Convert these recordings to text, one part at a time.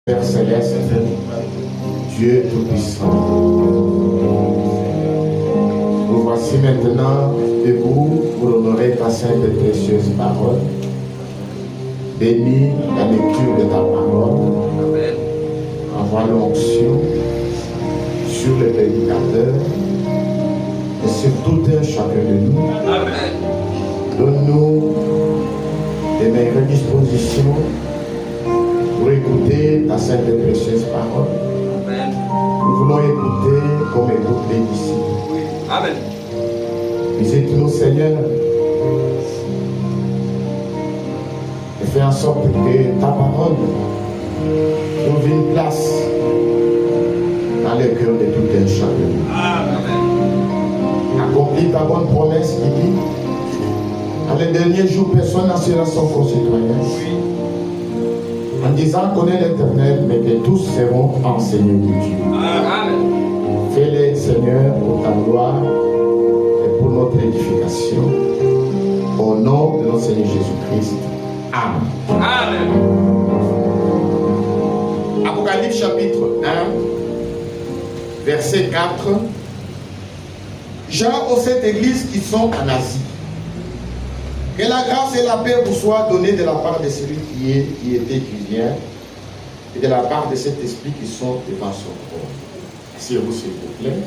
Père Céleste, Dieu Tout-Puissant, nous voici maintenant debout pour honorer ta sainte et précieuse parole. Bénis la lecture de ta parole. Envoie l'onction sur le prédicateur et sur tout un chacun de nous. Donne-nous les meilleures dispositions pour écouter ta sainte et précieuse parole. Amen. Nous voulons écouter comme écoutent les disciples. Amen. Visite-nous, Seigneur, et fais en sorte que ta parole trouve une place dans le cœur de tout un chacun. Amen. Accomplis ta bonne promesse qui dit, dans les derniers jours, personne n'en sera son concitoyen. En disant connaît l'Éternel, mais que tous seront enseignés de Dieu. Amen. Fais-les, Seigneur, pour ta gloire et pour notre édification. Au nom de notre Seigneur Jésus-Christ. Amen. Amen. Apocalypse chapitre 1, verset 4. Jean aux sept églises qui sont en Asie. Que la grâce et la paix vous soient données de la part de celui qui est, qui était, qui vient, et de la part de cet esprit qui sont devant son trône. Asseyez-vous, s'il vous plaît.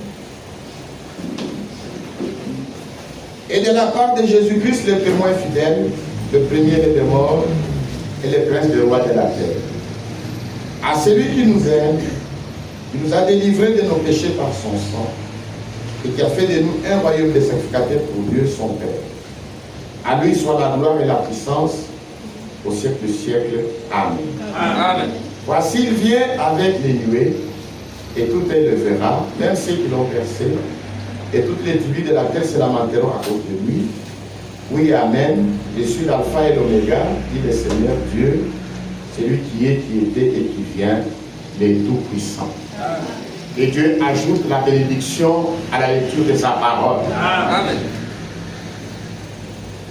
Et de la part de Jésus-Christ, le témoin fidèle, le premier des morts et le prince des rois de la terre. À celui qui nous aime, qui nous a délivrés de nos péchés par son sang, et qui a fait de nous un royaume de sacrificateurs pour Dieu, son Père. À lui soit la gloire et la puissance au siècle du siècle. Amen. Amen. Voici, il vient avec les nuées, et tout elle le verra, même ceux qui l'ont percé, et toutes les tribus de la terre se lamenteront à cause de lui. Oui, Amen. Je suis l'alpha et l'oméga, dit le Seigneur Dieu, celui qui est, qui était et qui vient, le Tout-Puissant. Et Dieu ajoute la bénédiction à la lecture de sa parole. Amen.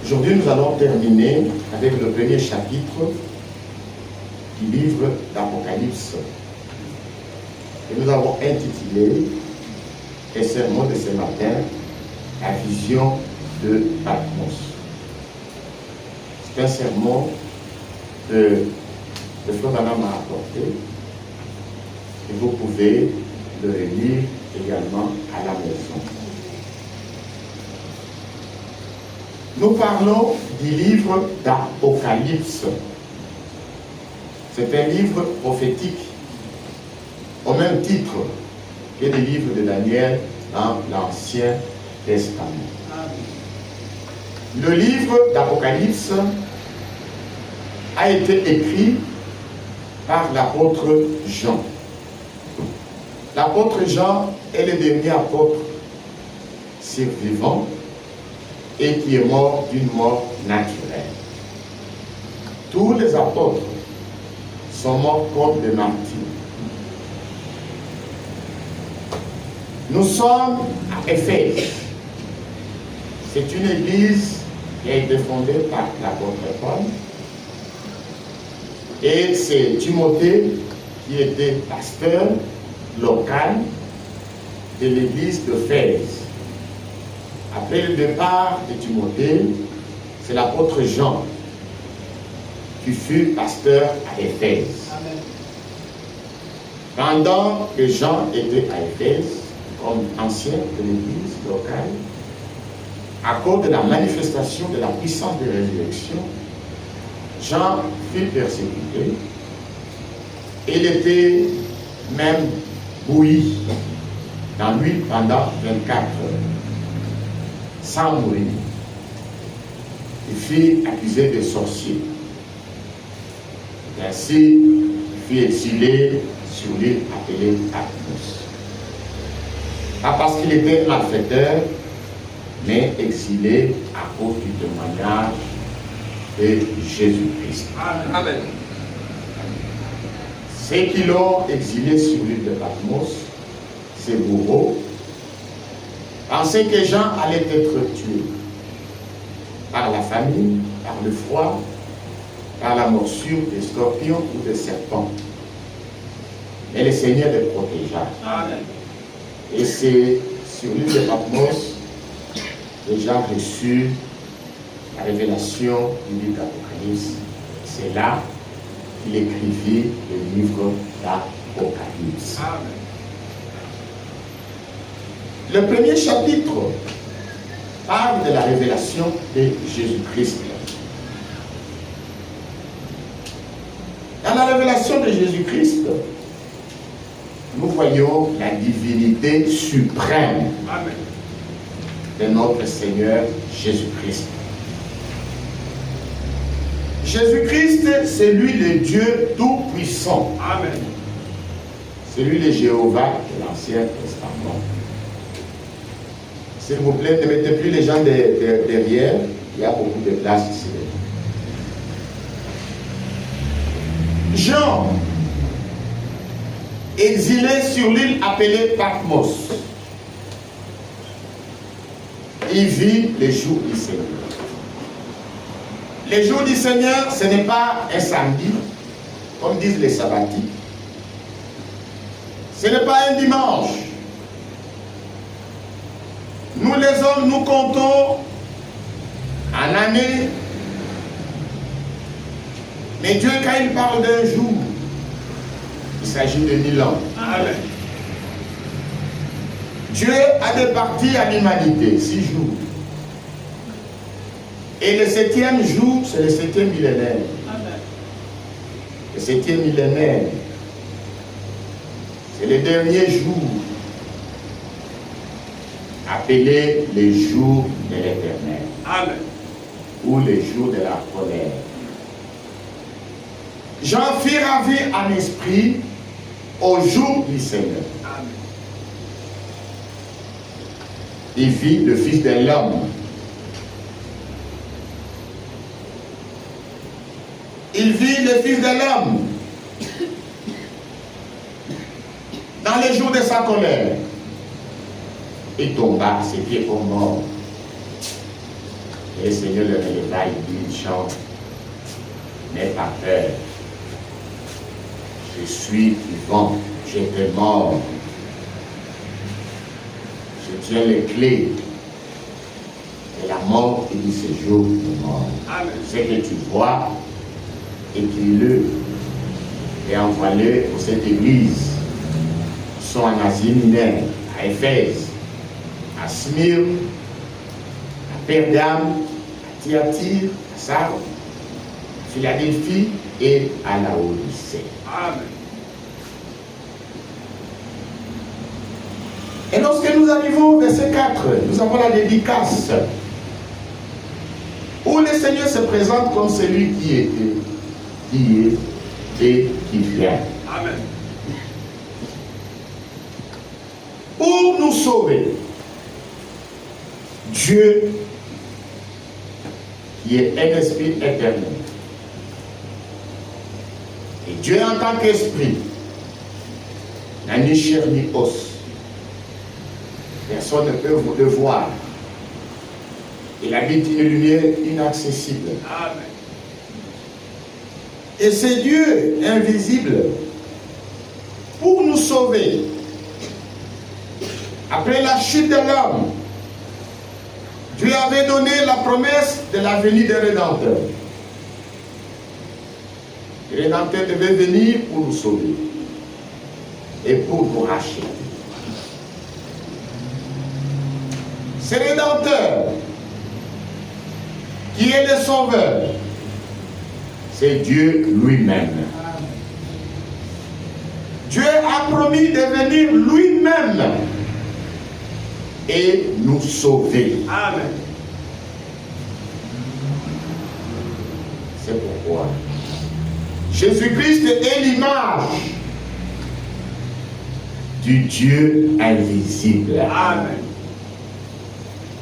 Aujourd'hui, nous allons terminer avec le premier chapitre du livre d'Apocalypse. Et nous avons intitulé le sermon de ce matin, la vision de Patmos. C'est un sermon que le frère Branham m'a apporté. Et vous pouvez le relire également à la maison. Nous parlons du livre d'Apocalypse. C'est un livre prophétique, au même titre que le livre de Daniel dans l'Ancien Testament. Le livre d'Apocalypse a été écrit par l'apôtre Jean. L'apôtre Jean est le dernier apôtre survivant et qui est mort d'une mort naturelle. Tous les apôtres sont morts comme des martyrs. Nous sommes à Éphèse. C'est une église qui a été fondée par l'apôtre Paul. Et c'est Timothée qui était pasteur local de l'église d'Éphèse. Après le départ de Timothée, c'est l'apôtre Jean qui fut pasteur à Éphèse. Pendant que Jean était à Éphèse, comme ancien de l'église locale, à cause de la manifestation de la puissance de la résurrection, Jean fut persécuté. Il était même bouilli dans l'huile pendant 24 heures. Sans mourir. Il fut accusé de sorcier. Et ainsi, il fut exilé sur l'île appelée Patmos. Pas parce qu'il était malfaiteur, mais exilé à cause du témoignage de Jésus-Christ. Amen. Ceux qui l'ont exilé sur l'île de Patmos, ses bourreaux, pensaient que Jean allait être tué par la famine, par le froid, par la morsure des scorpions ou des serpents. mais le Seigneur les protégea. Amen. Et c'est sur l'île de Patmos que Jean reçut la révélation du livre d'Apocalypse. C'est là qu'il écrivit le livre d'Apocalypse. Amen. Le premier chapitre parle de la révélation de Jésus-Christ. Dans la révélation de Jésus-Christ, nous voyons la divinité suprême Amen. de notre Seigneur Jésus-Christ. Jésus-Christ, c'est lui le Dieu tout-puissant. Amen. C'est lui le Jéhovah de l'Ancien Testament. S'il vous plaît, ne mettez plus les gens derrière. Il y a beaucoup de place ici. Jean, exilé sur l'île appelée Patmos, il vit les jours du Seigneur. Les jours du Seigneur, ce n'est pas un samedi, comme disent les sabbatiques. Ce n'est pas un dimanche. Nous les hommes, nous comptons en année. Mais Dieu, quand il parle d'un jour, il s'agit de 1000 ans. Amen. Dieu a départi à l'humanité 6 jours. Et le 7e jour, c'est le 7e millénaire. Amen. Le 7e millénaire, c'est le dernier jour, appelé les jours de l'Éternel, Amen. ou les jours de la colère. Jean fit ravir en esprit au jour du Seigneur. Amen. Il vit le Fils de l'homme. Il vit le Fils de l'homme dans les jours de sa colère. Il tomba à ses pieds pour mort. Et le Seigneur le releva, il dit, Jean, n'aie pas peur. Je suis vivant, j'étais mort. Je tiens les clés de la mort et du séjour de mort. Amen. Ce que tu vois, écris-le et envoie-le pour cette église. Ils sont en Asie mineure, à Éphèse, à Smyrne, à Pergame, à Thyatire, à Sardes, à Philadelphie et à Laodicée. Amen. Et lorsque nous arrivons au verset 4, nous avons la dédicace où le Seigneur se présente comme celui qui était, qui est et qui vient. Amen. Pour nous sauver, Dieu, qui est un esprit éternel, et Dieu en tant qu'esprit n'a ni chair ni os. Personne ne peut le voir. Il habite une lumière inaccessible. Amen. Et c'est Dieu invisible pour nous sauver. Après la chute de l'homme, Dieu avait donné la promesse de la venue des Rédempteurs. Le Rédempteur devait venir pour nous sauver et pour nous racheter. Ce Rédempteur, qui est le Sauveur, c'est Dieu lui-même. Dieu a promis de venir lui-même et nous sauver. Amen. C'est pourquoi Jésus-Christ est l'image du Dieu invisible. Amen.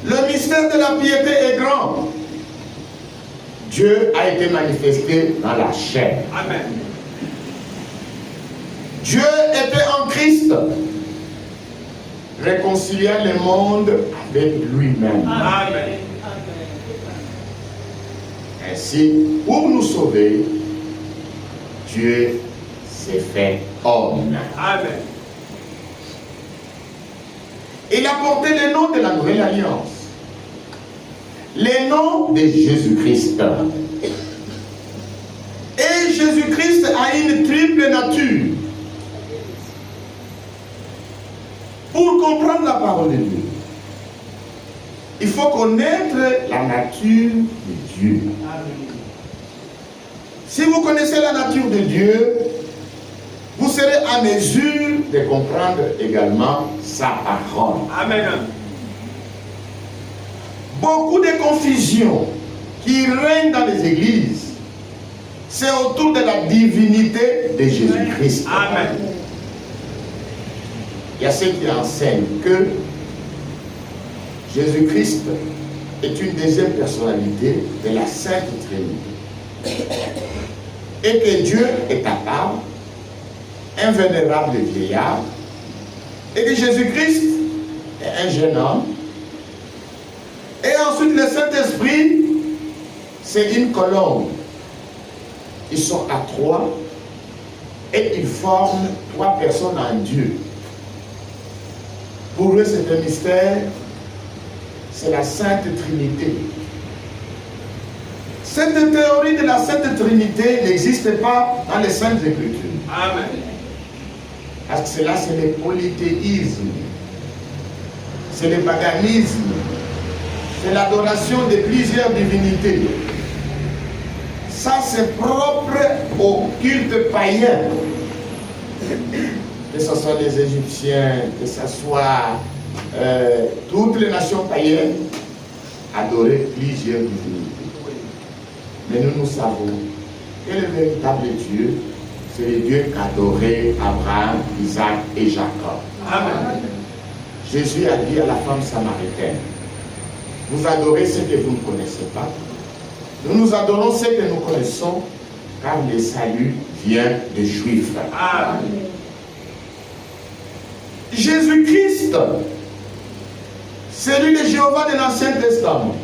Le mystère de la piété est grand. Dieu a été manifesté dans la chair. Amen. Dieu était en Christ, réconciliant le monde avec lui-même. Amen. Ainsi, pour nous sauver, Dieu s'est fait homme. Amen. Il a porté le nom de la nouvelle alliance. Le nom de Jésus-Christ. Et Jésus-Christ a une triple nature. Pour comprendre la parole de Dieu, il faut connaître la nature de Dieu. Si vous connaissez la nature de Dieu, vous serez à mesure de comprendre également sa parole. Amen. Beaucoup de confusion qui règne dans les églises, c'est autour de la divinité de Jésus-Christ. Amen. Il y a ceux qui enseignent que Jésus-Christ est une deuxième personnalité de la Sainte Trinité. Et que Dieu est à part, un vénérable vieillard, et que Jésus-Christ est un jeune homme. Et ensuite le Saint-Esprit, c'est une colombe. Ils sont à trois et ils forment trois personnes en Dieu. Pour eux, c'est un mystère, c'est la Sainte Trinité. Cette théorie de la Sainte Trinité n'existe pas dans les Saintes Écritures. Amen. Parce que cela, c'est le polythéisme, c'est le paganisme, c'est l'adoration de plusieurs divinités. Ça, c'est propre au culte païen. Que ce soit les Égyptiens, que ce soit toutes les nations païennes, adoraient plusieurs divinités. Mais nous savons que le véritable Dieu, c'est le Dieu qu'adoraient Abraham, Isaac et Jacob. Amen. Jésus a dit à la femme samaritaine, vous adorez ce que vous ne connaissez pas. Nous adorons ce que nous connaissons, car le salut vient des Juifs. Amen. Jésus-Christ, celui de Jéhovah de l'Ancien Testament,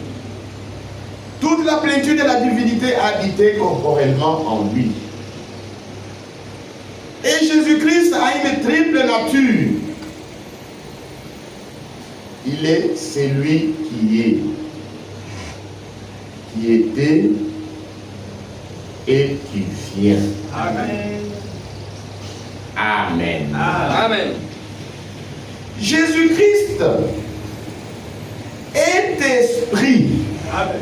toute la plénitude de la divinité a habité corporellement en lui. Et Jésus-Christ a une triple nature. Il est celui qui est, qui était et qui vient. Amen. Amen. Amen. Jésus-Christ est esprit. Amen.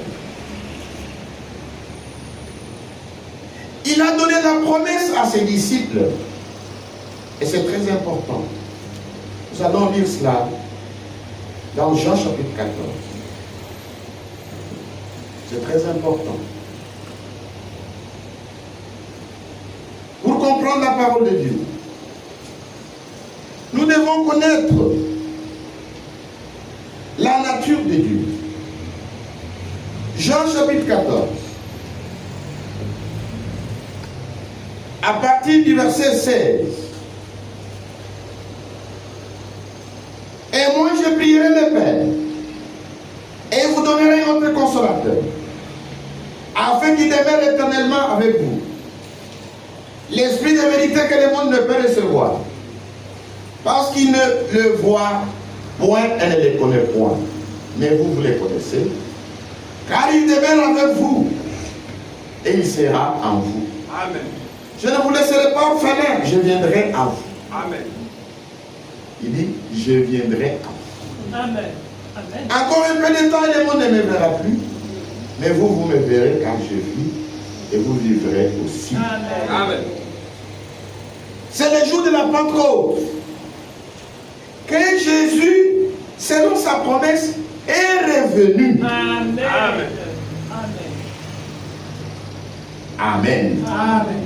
Il a donné la promesse à ses disciples. Et c'est très important. Nous allons lire cela dans Jean chapitre 14. C'est très important. Pour comprendre la parole de Dieu, nous devons connaître la nature de Dieu. Jean chapitre 14. À partir du verset 16. Et moi je prierai le Père, et vous donnerez un autre consolateur, afin qu'il demeure éternellement avec vous. L'esprit de vérité que le monde ne peut recevoir, parce qu'il ne le voit point et ne le connaît point. Mais vous, vous le connaissez, car il demeure avec vous, et il sera en vous. Amen. Je ne vous laisserai pas orphelin, je viendrai à vous. Amen. Il dit, je viendrai à vous. Amen. Amen. Encore un peu de temps et le monde ne me verra plus. Mais vous, vous me verrez quand je vis et vous vivrez aussi. Amen. Amen. C'est le jour de la Pentecôte que Jésus, selon sa promesse, est revenu. Amen. Amen. Amen. Amen.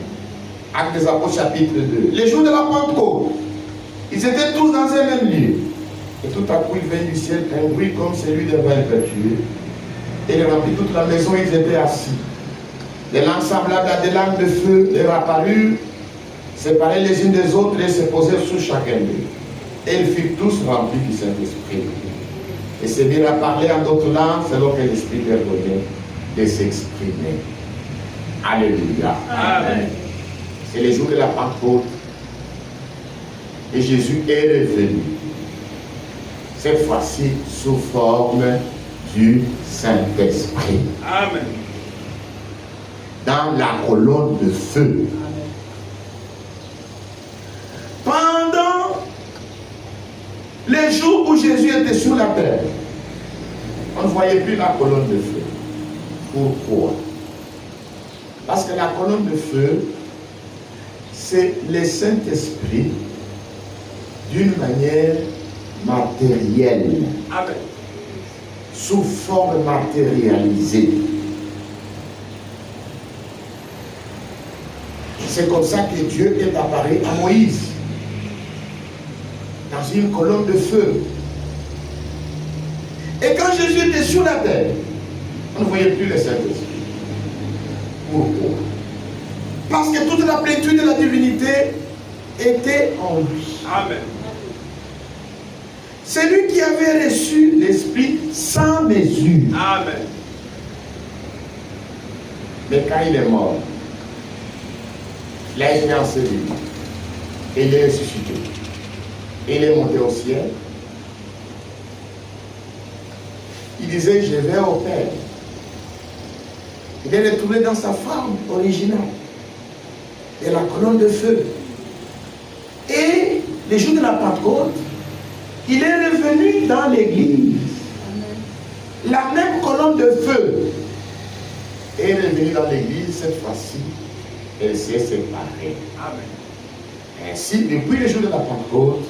Actes des Apôtres chapitre 2. Le jour de la Pentecôte, ils étaient tous dans un même lieu. Et tout à coup, il vint du ciel un bruit comme celui d'un vin impétueux. Et il remplit toute la maison, ils étaient assis. Des langues semblables à des langues de feu leur apparurent, séparées les unes des autres et se posèrent sous chacun d'eux. Et ils furent tous remplis du Saint-Esprit. Et se mirent à parler en d'autres langues selon que l'Esprit leur donnait de s'exprimer. Alléluia. Amen. C'est le jour de la Pentecôte Et Jésus est revenu. Cette fois-ci sous forme du Saint-Esprit. Amen. Dans la colonne de feu. Pendant les jours où Jésus était sur la terre, on ne voyait plus la colonne de feu. Pourquoi? Parce que la colonne de feu, c'est le Saint-Esprit d'une manière matérielle. Amen. Sous forme matérialisée. C'est comme ça que Dieu est apparu à Moïse dans une colonne de feu. Et quand Jésus était sur la terre, on ne voyait plus le Saint-Esprit. Pourquoi? Parce que toute la plénitude de la divinité était en lui. Amen. C'est lui qui avait reçu l'Esprit sans mesure. Amen. Mais quand il est mort, il a été enseveli. Et il est ressuscité. Et il est monté au ciel. Il disait, je vais au Père. Il est retourné dans sa forme originale. Et la colonne de feu. Et les jours de la Pentecôte, il est revenu dans l'église. La même colonne de feu est revenue dans l'église cette fois-ci. Elle s'est séparée. Amen. Ainsi, depuis les jours de la Pentecôte,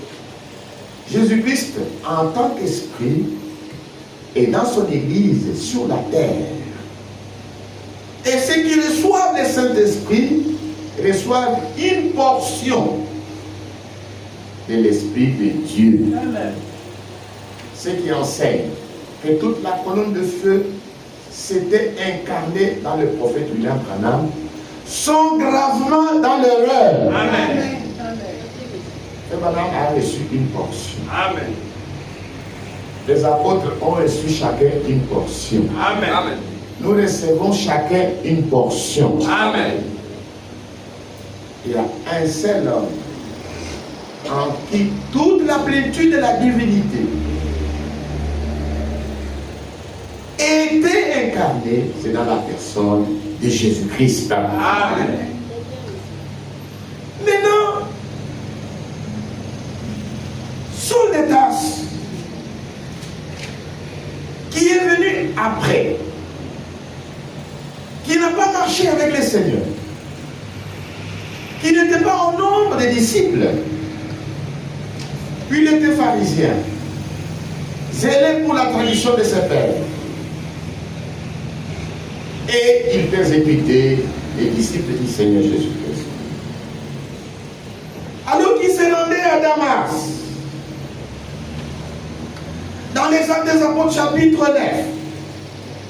Jésus-Christ, en tant qu'esprit, est dans son église sur la terre. Et ceux qui reçoivent le Saint-Esprit reçoivent une portion de l'Esprit de Dieu. Amen. Ceux qui enseignent que toute la colonne de feu s'était incarnée dans le prophète William Branham sont gravement dans l'erreur. Amen. Et Branham a reçu une portion. Amen. Les apôtres ont reçu chacun une portion. Amen. Amen. Nous recevons chacun une portion. Amen. Il y a un seul homme en qui toute la plénitude de la divinité était incarnée, c'est dans la personne de Jésus-Christ. Amen. Maintenant, Saul de Tarse, qui est venu après, qui n'a pas marché avec le Seigneur, qui n'était pas au nombre des disciples, puis il était pharisien, zélé pour la tradition de ses pères, et il persécutait les disciples du Seigneur Jésus-Christ. Alors qu'il se rendait à Damas, dans les Actes des Apôtres chapitre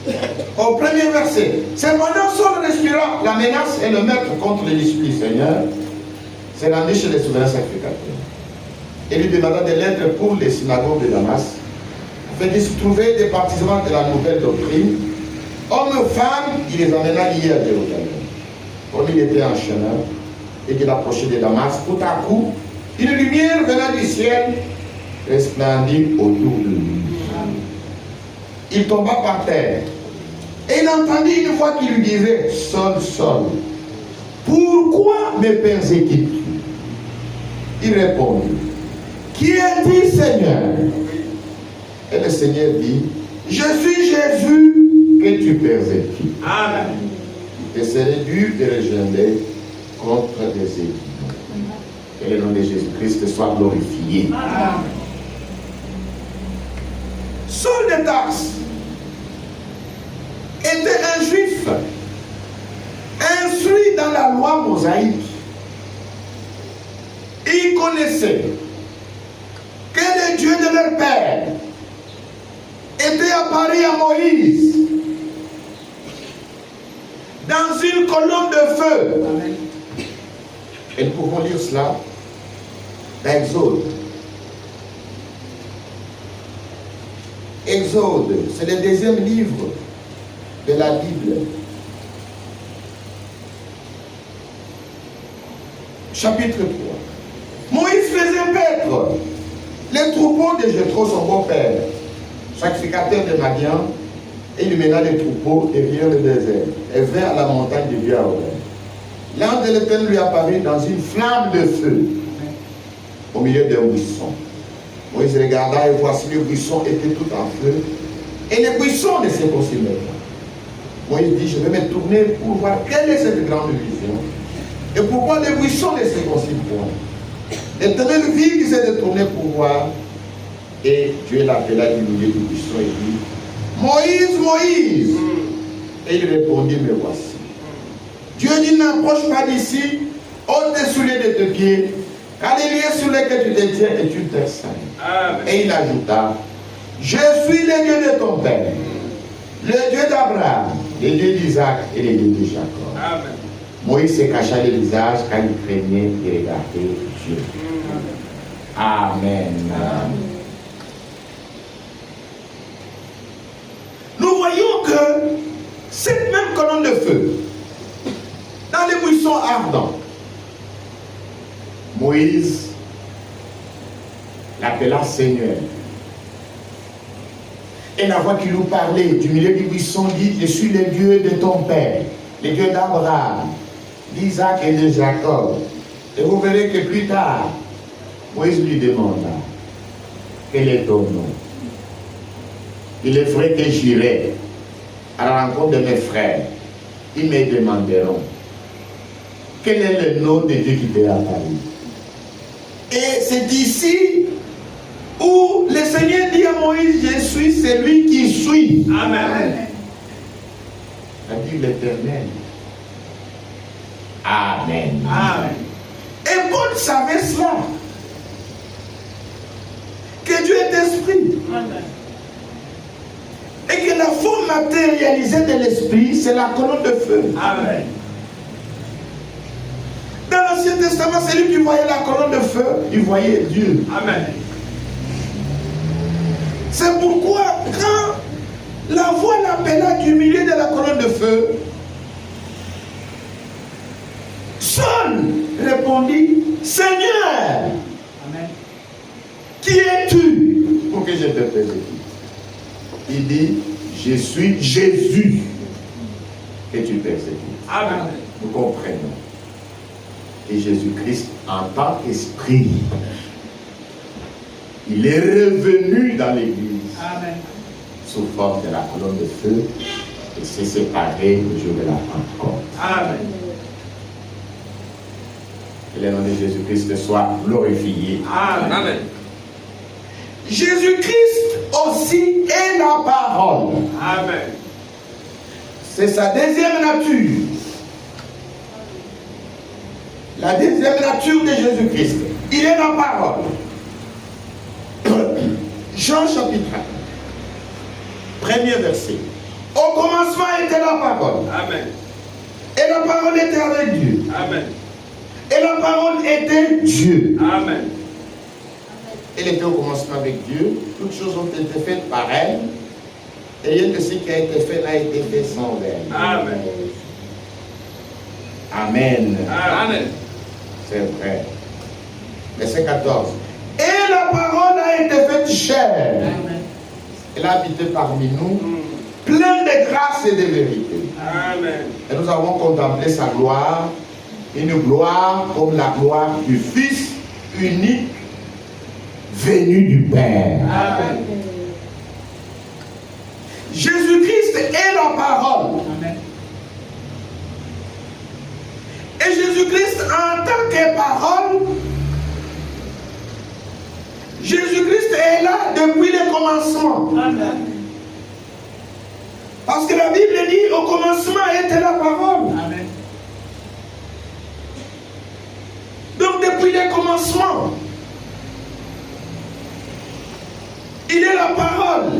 9, au premier verset, c'est pendant Saul respirant la menace et le meurtre contre les disciples du Seigneur, s'est rendu chez les souverains sacrificateurs et lui demanda des lettres pour les synagogues de Damas, afin qu'il se trouvait des partisans de la nouvelle doctrine. Hommes et femmes, il les amena liés à Jérusalem. Comme il était en chemin et qu'il approchait de Damas, tout à coup, une lumière venant du ciel resplendit autour de lui. Il tomba par terre et il entendit une voix qui lui disait, Saul, Saul, pourquoi me persécutes-tu? Il répondit, qui es-tu, Seigneur? Et le Seigneur dit, je suis Jésus que tu persécutes. Amen. Et c'est dur de rejoindre contre des ennemis. Que le nom de Jésus-Christ soit glorifié. Amen. Saul de Tarse était un juif instruit dans la loi mosaïque. Il connaissait que le Dieu de leur père était apparu à Moïse dans une colonne de feu. Amen. Et nous pouvons lire cela dans Exode. Exode, c'est le deuxième livre de la Bible. Chapitre 3. Moïse faisait paix Les troupeaux de Jéthro, son beau-père, sacrificateur de Madian, et il mena les troupeaux derrière le désert et vers la montagne de Dieu à Horeb. L'ange de l'Éternel lui apparut dans une flamme de feu au milieu d'un buisson. Moïse regarda et voici le buisson était tout en feu et le buisson ne se consumait pas. Moïse dit, je vais me tourner pour voir quelle est cette grande vision et pourquoi le buisson ne se consume point. L'Éternel vit qu'il s'est détourné pour voir et Dieu l'appela du milieu du buisson et dit, Moïse, Moïse. Et il répondit, me voici. Dieu dit, n'approche pas d'ici, ôte tes souliers de tes pieds, car les liens sur lesquels tu te tiens est une terre sainte. Et il ajouta, je suis le Dieu de ton père, le Dieu d'Abraham, le Dieu d'Isaac et le Dieu de Jacob. Amen. Moïse se cacha le visage car il craignait de regarder Dieu. Amen. Amen. Nous voyons que cette même colonne de feu, dans les buissons ardents, Moïse l'appela Seigneur. Et la voix qui nous parlait du milieu du buisson dit, je suis le Dieu de ton père, le Dieu d'Abraham, d'Isaac et de Jacob. Et vous verrez que plus tard, Moïse lui demanda, quel est ton nom? Il est vrai que j'irai à la rencontre de mes frères. Ils me demanderont, quel est le nom de Dieu qui t'est apparu? Et c'est ici où le Seigneur dit à Moïse, je suis celui qui suis. Amen. A dit l'Éternel. Amen. Amen. Et Paul savait cela. Que Dieu est esprit. Amen. Et que la forme matérialisée de l'esprit, c'est la colonne de feu. Amen. Dans l'Ancien Testament, celui qui voyait la colonne de feu, il voyait Dieu. Amen. C'est pourquoi, quand la voix l'appela du milieu de la colonne de feu, Saul répondit, Seigneur, amen, qui es-tu pour que je te persécute? Il dit, je suis Jésus que tu persécutes. Amen. Nous comprenons. Et Jésus-Christ, en tant qu'esprit, il est revenu dans l'église. Amen. Sous forme de la colonne de feu et s'est séparé le jour de la Pentecôte. Amen. Que le nom de Jésus-Christ soit glorifié. Amen. Amen. Jésus-Christ aussi est la parole. Amen. C'est sa deuxième nature. La deuxième nature de Jésus-Christ. Il est la parole. Jean chapitre 1. Premier verset. Au commencement était la parole. Amen. Et la parole était avec Dieu. Amen. Et la parole était Dieu. Amen. Elle était au commencement avec Dieu. Toutes choses ont été faites par elle. Et rien de ce qui a été fait n'a été fait sans elle. Amen. Amen. Amen. C'est vrai. Verset 14. Et la parole a été faite chair. Amen. Elle a habité parmi nous, pleine de grâce et de vérité. Amen. Et nous avons contemplé sa gloire, une gloire comme la gloire du Fils unique venu du Père. Amen. Jésus-Christ est la parole. Amen. Et Jésus-Christ, en tant que parole, Jésus-Christ est là depuis le commencement. Amen. Parce que la Bible dit, au commencement était la parole. Amen. Donc depuis le commencement, il est la parole.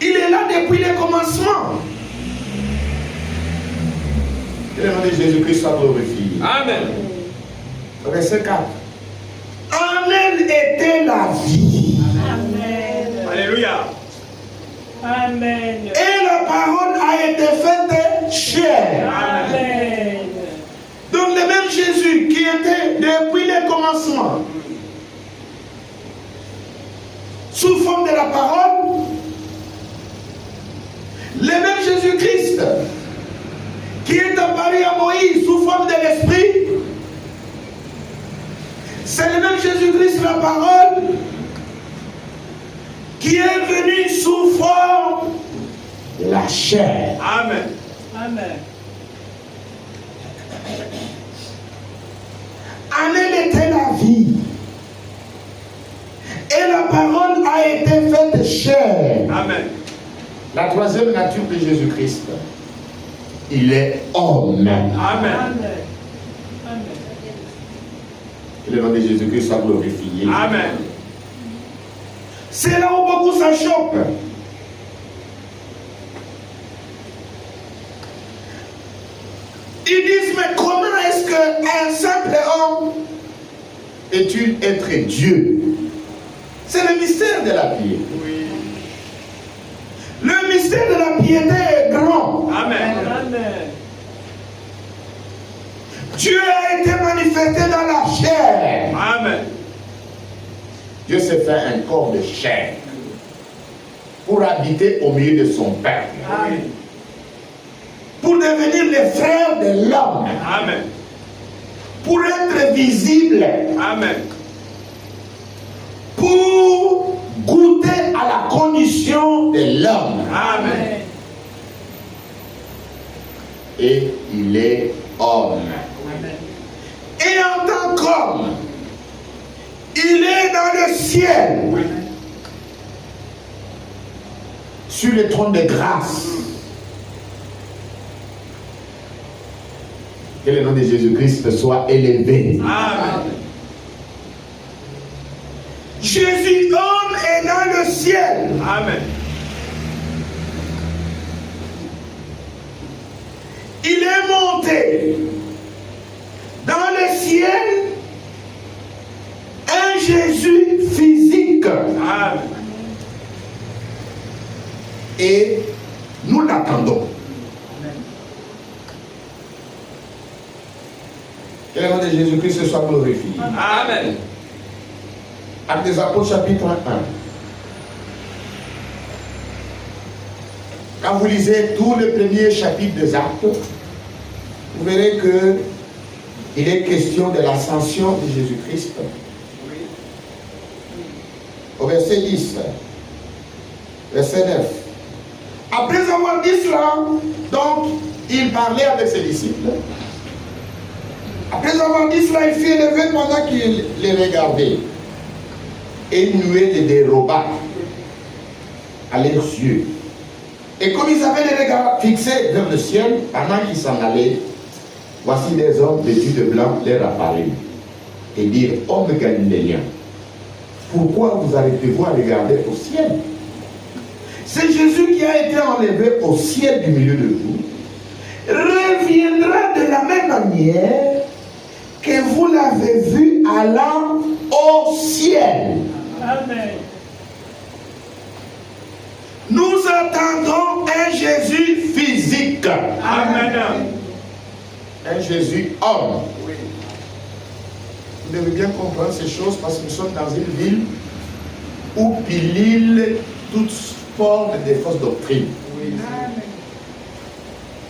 Il est là depuis le commencement. Que le nom de Jésus-Christ soit glorifié. Amen. Verset 4. En elle était la vie. Amen. Alléluia. Amen. Et la parole a été faite chair. Amen. Donc le même Jésus qui était depuis le commencement, sous forme de la parole. Le même Jésus-Christ qui est apparu à Moïse sous forme de l'Esprit, c'est le même Jésus-Christ, la parole, qui est venu sous forme de la chair. Amen. Amen. En elle était la vie. Et la parole a été faite chair. Amen. La troisième nature de Jésus-Christ, il est homme. Amen. Amen. Que le nom de Jésus-Christ soit glorifié. Amen. C'est là où beaucoup s'achoppent. Ils disent, mais comment est-ce qu'un simple homme est-il être Dieu? C'est le mystère de la piété. Oui. Le mystère de la piété est grand. Amen. Amen. Dieu a été manifesté dans la chair. Amen. Dieu s'est fait un corps de chair pour habiter au milieu de son peuple. Amen. Pour devenir le frère de l'homme. Amen. Pour être visible. Amen. Pour goûter à la condition de l'homme. Amen. Et il est homme. Et en tant qu'homme, il est dans le ciel. Sur le trône de grâce. Que le nom de Jésus-Christ soit élevé. Amen. Jésus, homme, est dans le ciel. Amen. Il est monté dans le ciel, un Jésus physique. Amen. Et nous l'attendons. Que le nom de Jésus-Christ soit glorifié. Amen. Actes des Apôtres, chapitre 1. Quand vous lisez tout le premier chapitre des Actes, vous verrez que il est question de l'ascension de Jésus-Christ. Au verset 10, verset 9. Après avoir dit cela, donc, il parlait avec ses disciples. Après avoir dit cela, il fut élevé pendant qu'il les regardait. Et une nuée les déroba à leurs yeux. Et comme ils avaient les regards fixés vers le ciel, pendant qu'ils s'en allaient, voici des hommes vêtus de blanc leur apparurent et dirent, hommes galiléens, pourquoi vous arrêtez-vous à regarder au ciel? C'est Jésus qui a été enlevé au ciel du milieu de vous, reviendra de la même manière que vous l'avez vu allant au ciel. Amen. Nous attendons un Jésus physique. Amen. Un Jésus homme. Oui. Vous devez bien comprendre ces choses parce que nous sommes dans une ville où pilule toutes formes de fausses doctrines. Oui.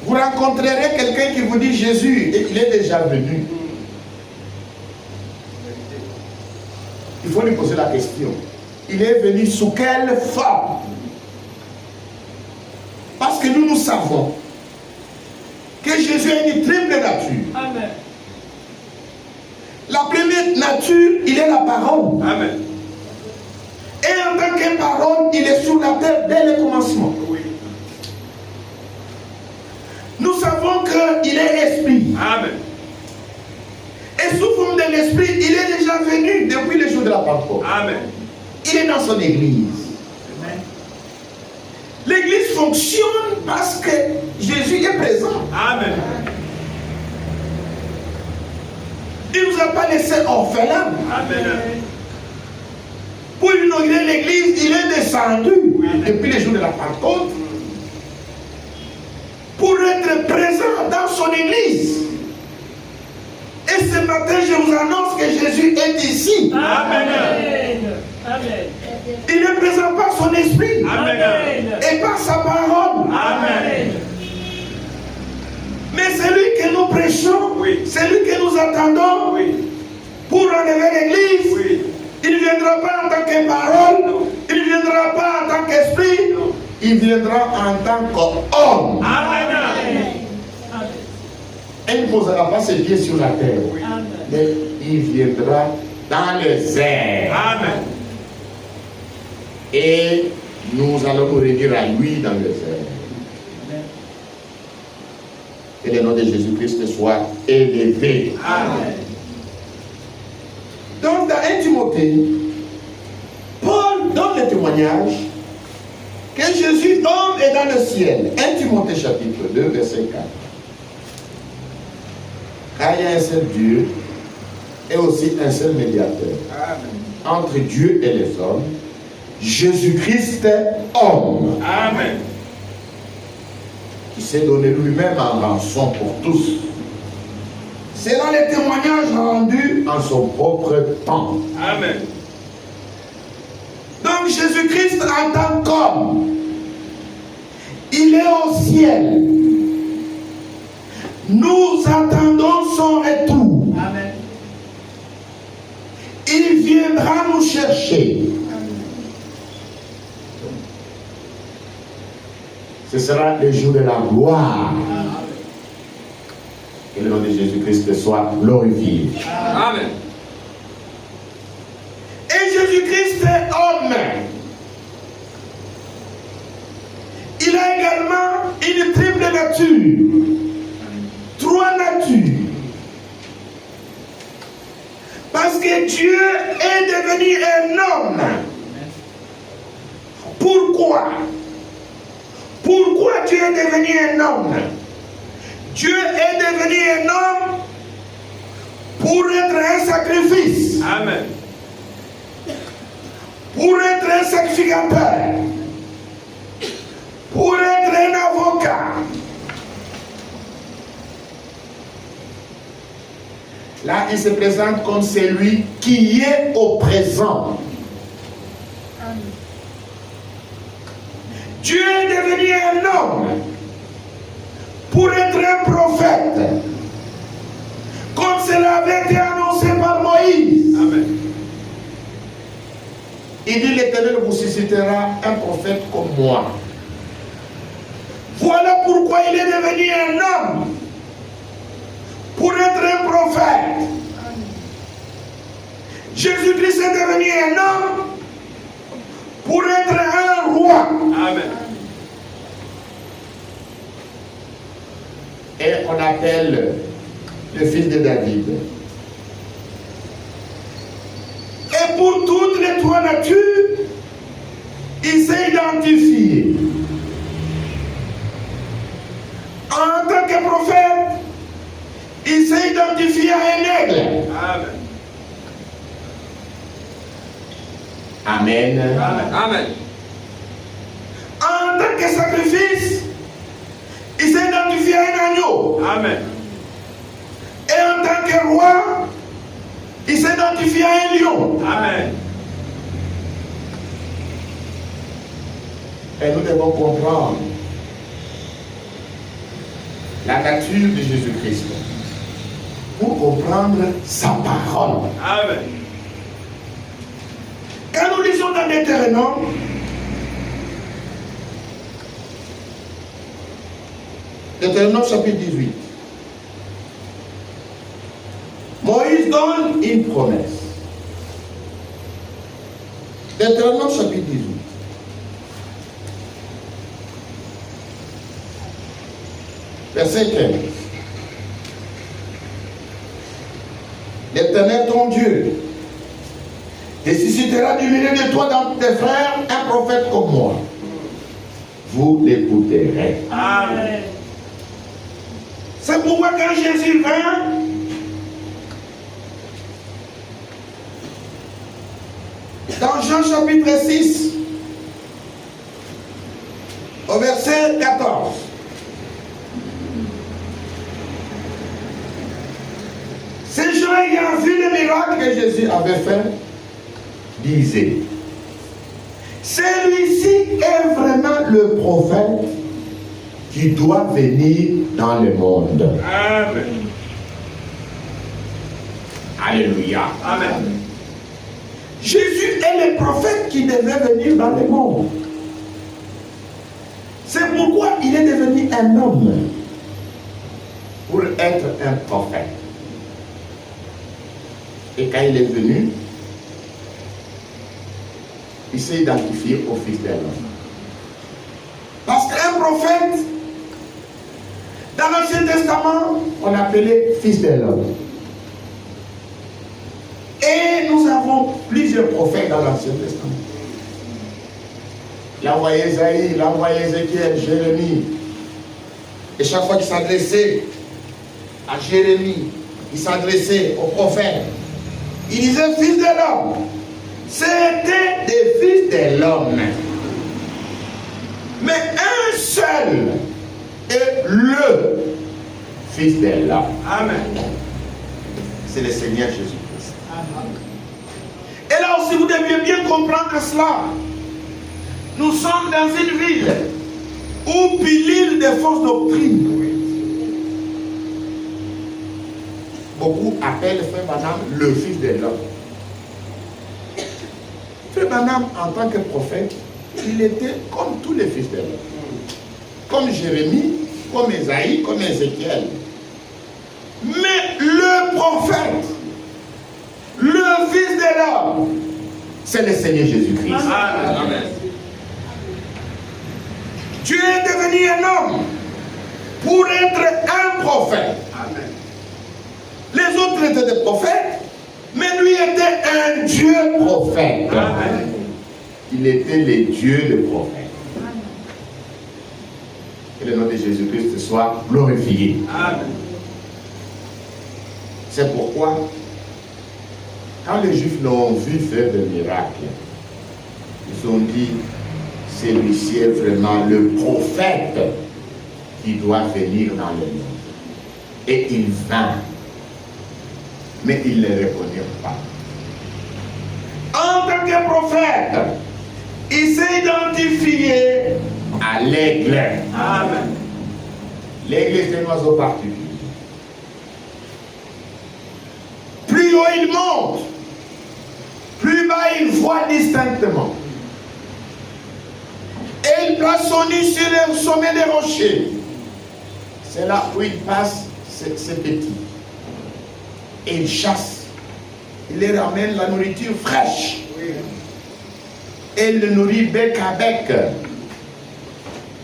Vous rencontrerez quelqu'un qui vous dit Jésus, et il est déjà venu. Il faut lui poser la question. Il est venu sous quelle forme? Parce que nous savons que Jésus a une triple nature. Amen. La première nature, il est la parole. Amen. Et en tant que parole, il est sur la terre dès le commencement. Oui. Nous savons qu'il est esprit. Amen. Et sous forme de l'esprit, il est déjà venu depuis le jour de la Pentecôte. Amen. Il est dans son église. Amen. L'église fonctionne parce que Jésus est présent. Amen. Il ne nous a pas laissé orphelins. Amen. Pour inaugurer l'église, il est descendu depuis le jour de la Pentecôte pour être présent dans son église. Et ce matin, je vous annonce que Jésus est ici. Amen. Amen. Il est présent par son esprit Amen. et par sa parole. Amen. Mais celui que nous prêchons, Oui. celui que nous attendons Oui. pour enlever l'église, Oui. il ne viendra pas en tant que parole, Non. il ne viendra pas en tant qu'esprit, Non. il viendra en tant qu'homme. Amen. Et il ne posera pas ses pieds sur la terre, mais il viendra dans les airs. Amen. Et nous allons nous réunir à lui dans les airs. Que le nom de Jésus-Christ soit élevé. Amen. Donc dans 1 Timothée, Paul donne le témoignage que Jésus, homme, est dans le ciel. 1 Timothée chapitre 2, verset 4. Car il y a un seul Dieu et aussi un seul médiateur entre Dieu et les hommes, Jésus-Christ, homme, Amen. qui s'est donné lui-même en rançon pour tous. C'est dans les témoignages rendus en son propre temps. Amen. Donc Jésus-Christ en tant qu'homme, il est au ciel. Nous attendons son retour. Amen. Il viendra nous chercher. Ce sera le jour de la gloire. Que le nom de Jésus-Christ soit glorifié. Amen. Et Jésus-Christ est homme. Il a également une triple nature. Trois natures. Parce que Dieu est devenu un homme. Pourquoi? Pourquoi Dieu est devenu un homme? Dieu est devenu un homme pour être un sacrifice. Amen. Pour être un sacrificateur, pour être un avocat. Là, il se présente comme celui qui est au présent. Dieu est devenu un homme pour être un prophète, comme cela avait été annoncé par Moïse. Amen. Il dit, l'Éternel vous suscitera un prophète comme moi. Voilà pourquoi il est devenu un homme. Pour être un prophète. Jésus-Christ est devenu un homme. Pour être un roi. Amen. Et on appelle le fils de David. Et pour toutes les trois natures, il s'est identifié. En tant que prophète, il s'est identifié à un aigle. Amen. Amen. Amen. En tant que sacrifice, il s'est identifié à un agneau. Amen. Et en tant que roi, il s'est identifié à un lion. Amen. Et nous devons comprendre la nature de Jésus-Christ pour comprendre sa parole. Amen. Quand nous lisons dans Deutéronome, Deutéronome chapitre 18, Moïse donne une promesse. Deutéronome chapitre 18. Verset 15. L'Éternel ton Dieu te suscitera du milieu de toi dans tes frères un prophète comme moi. Vous l'écouterez. Amen. C'est pourquoi quand Jésus vint, dans Jean chapitre 6, au verset 14, ces gens ayant vu le miracle que Jésus avait fait, disaient, Celui-ci est vraiment le prophète qui doit venir dans le monde. Amen. Alléluia. Amen. Jésus est le prophète qui devait venir dans le monde. C'est pourquoi il est devenu un homme pour être un prophète. Et quand il est venu, il s'est identifié au Fils de l'homme. Parce qu'un prophète, dans l'Ancien Testament, on appelait Fils de l'homme. Et nous avons plusieurs prophètes dans l'Ancien Testament. Il a envoyé Isaïe, il a envoyé Ézéchiel, Jérémie. Et chaque fois qu'il s'adressait à Jérémie, il s'adressait au prophète. Il disait Fils de l'homme. C'était des fils de l'homme. Mais un seul est le Fils de l'homme. Amen. C'est le Seigneur Jésus-Christ. Et là aussi, vous deviez bien comprendre cela. Nous sommes dans une ville où pilule des fausses doctrines. Beaucoup appellent Frère Branham le Fils de l'homme. Frère Branham, en tant que prophète, il était comme tous les fils de l'homme. Comme Jérémie, comme Isaïe, comme Ézéchiel. Mais le prophète, le Fils de l'homme, c'est le Seigneur Jésus-Christ. Amen. Tu es devenu un homme pour être un prophète. Amen. Les autres étaient des prophètes, mais lui était un Dieu prophète. Amen. Il était le Dieu de prophète. Que le nom de Jésus-Christ soit glorifié. Amen. C'est pourquoi, quand les Juifs l'ont vu faire des miracles, ils ont dit, celui-ci est vraiment le prophète qui doit venir dans le monde. Et il vint. Mais ils ne le reconnurent pas. En tant que prophète, il s'est identifié à l'aigle. Amen. L'aigle est un oiseau particulier. Plus haut il monte, plus bas il voit distinctement. Et il place son nid sur le sommet des rochers. C'est là où il passe, c'est petit. Et il chasse. Il les ramène la nourriture fraîche. Et il le nourrit bec à bec.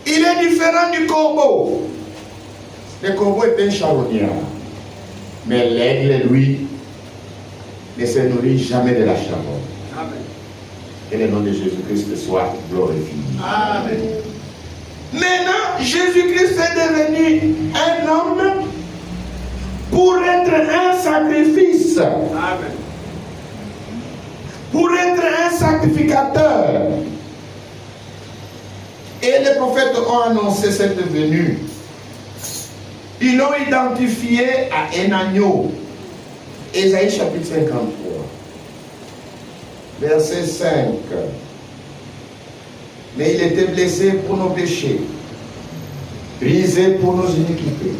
Il est différent du corbeau. Le corbeau est un charognard. Mais l'aigle, lui, ne se nourrit jamais de la charogne. Amen. Que le nom de Jésus-Christ soit glorifié. Amen. Maintenant, Jésus-Christ est devenu un homme pour être un sacrifice. Amen. Pour être un sacrificateur. Et les prophètes ont annoncé cette venue. Ils l'ont identifié à un agneau. Ésaïe chapitre 53. Verset 5. Mais il était blessé pour nos péchés, brisé pour nos iniquités.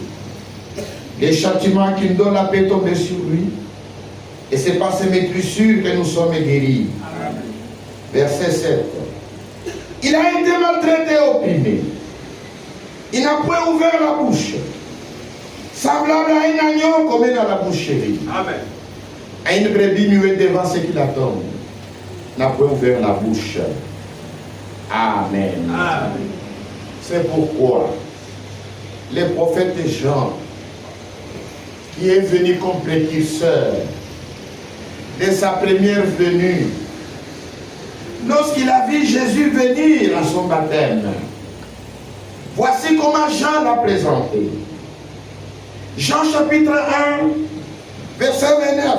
Les châtiments qui nous donnent la paix tombaient sur lui. Et c'est par ses métrissures que nous sommes guéris. Amen. Verset 7. Il a été maltraité, opprimé. Il n'a point ouvert la bouche. Semblable à un agneau comme dans la boucherie. Amen. À une brebis muette devant ceux qui l'attendent. N'a point ouvert la bouche. Amen. Amen. C'est pourquoi le prophète Jean, qui est venu comme précurseur de sa première venue, lorsqu'il a vu Jésus venir à son baptême, voici comment Jean l'a présenté. Jean chapitre 1, verset 29.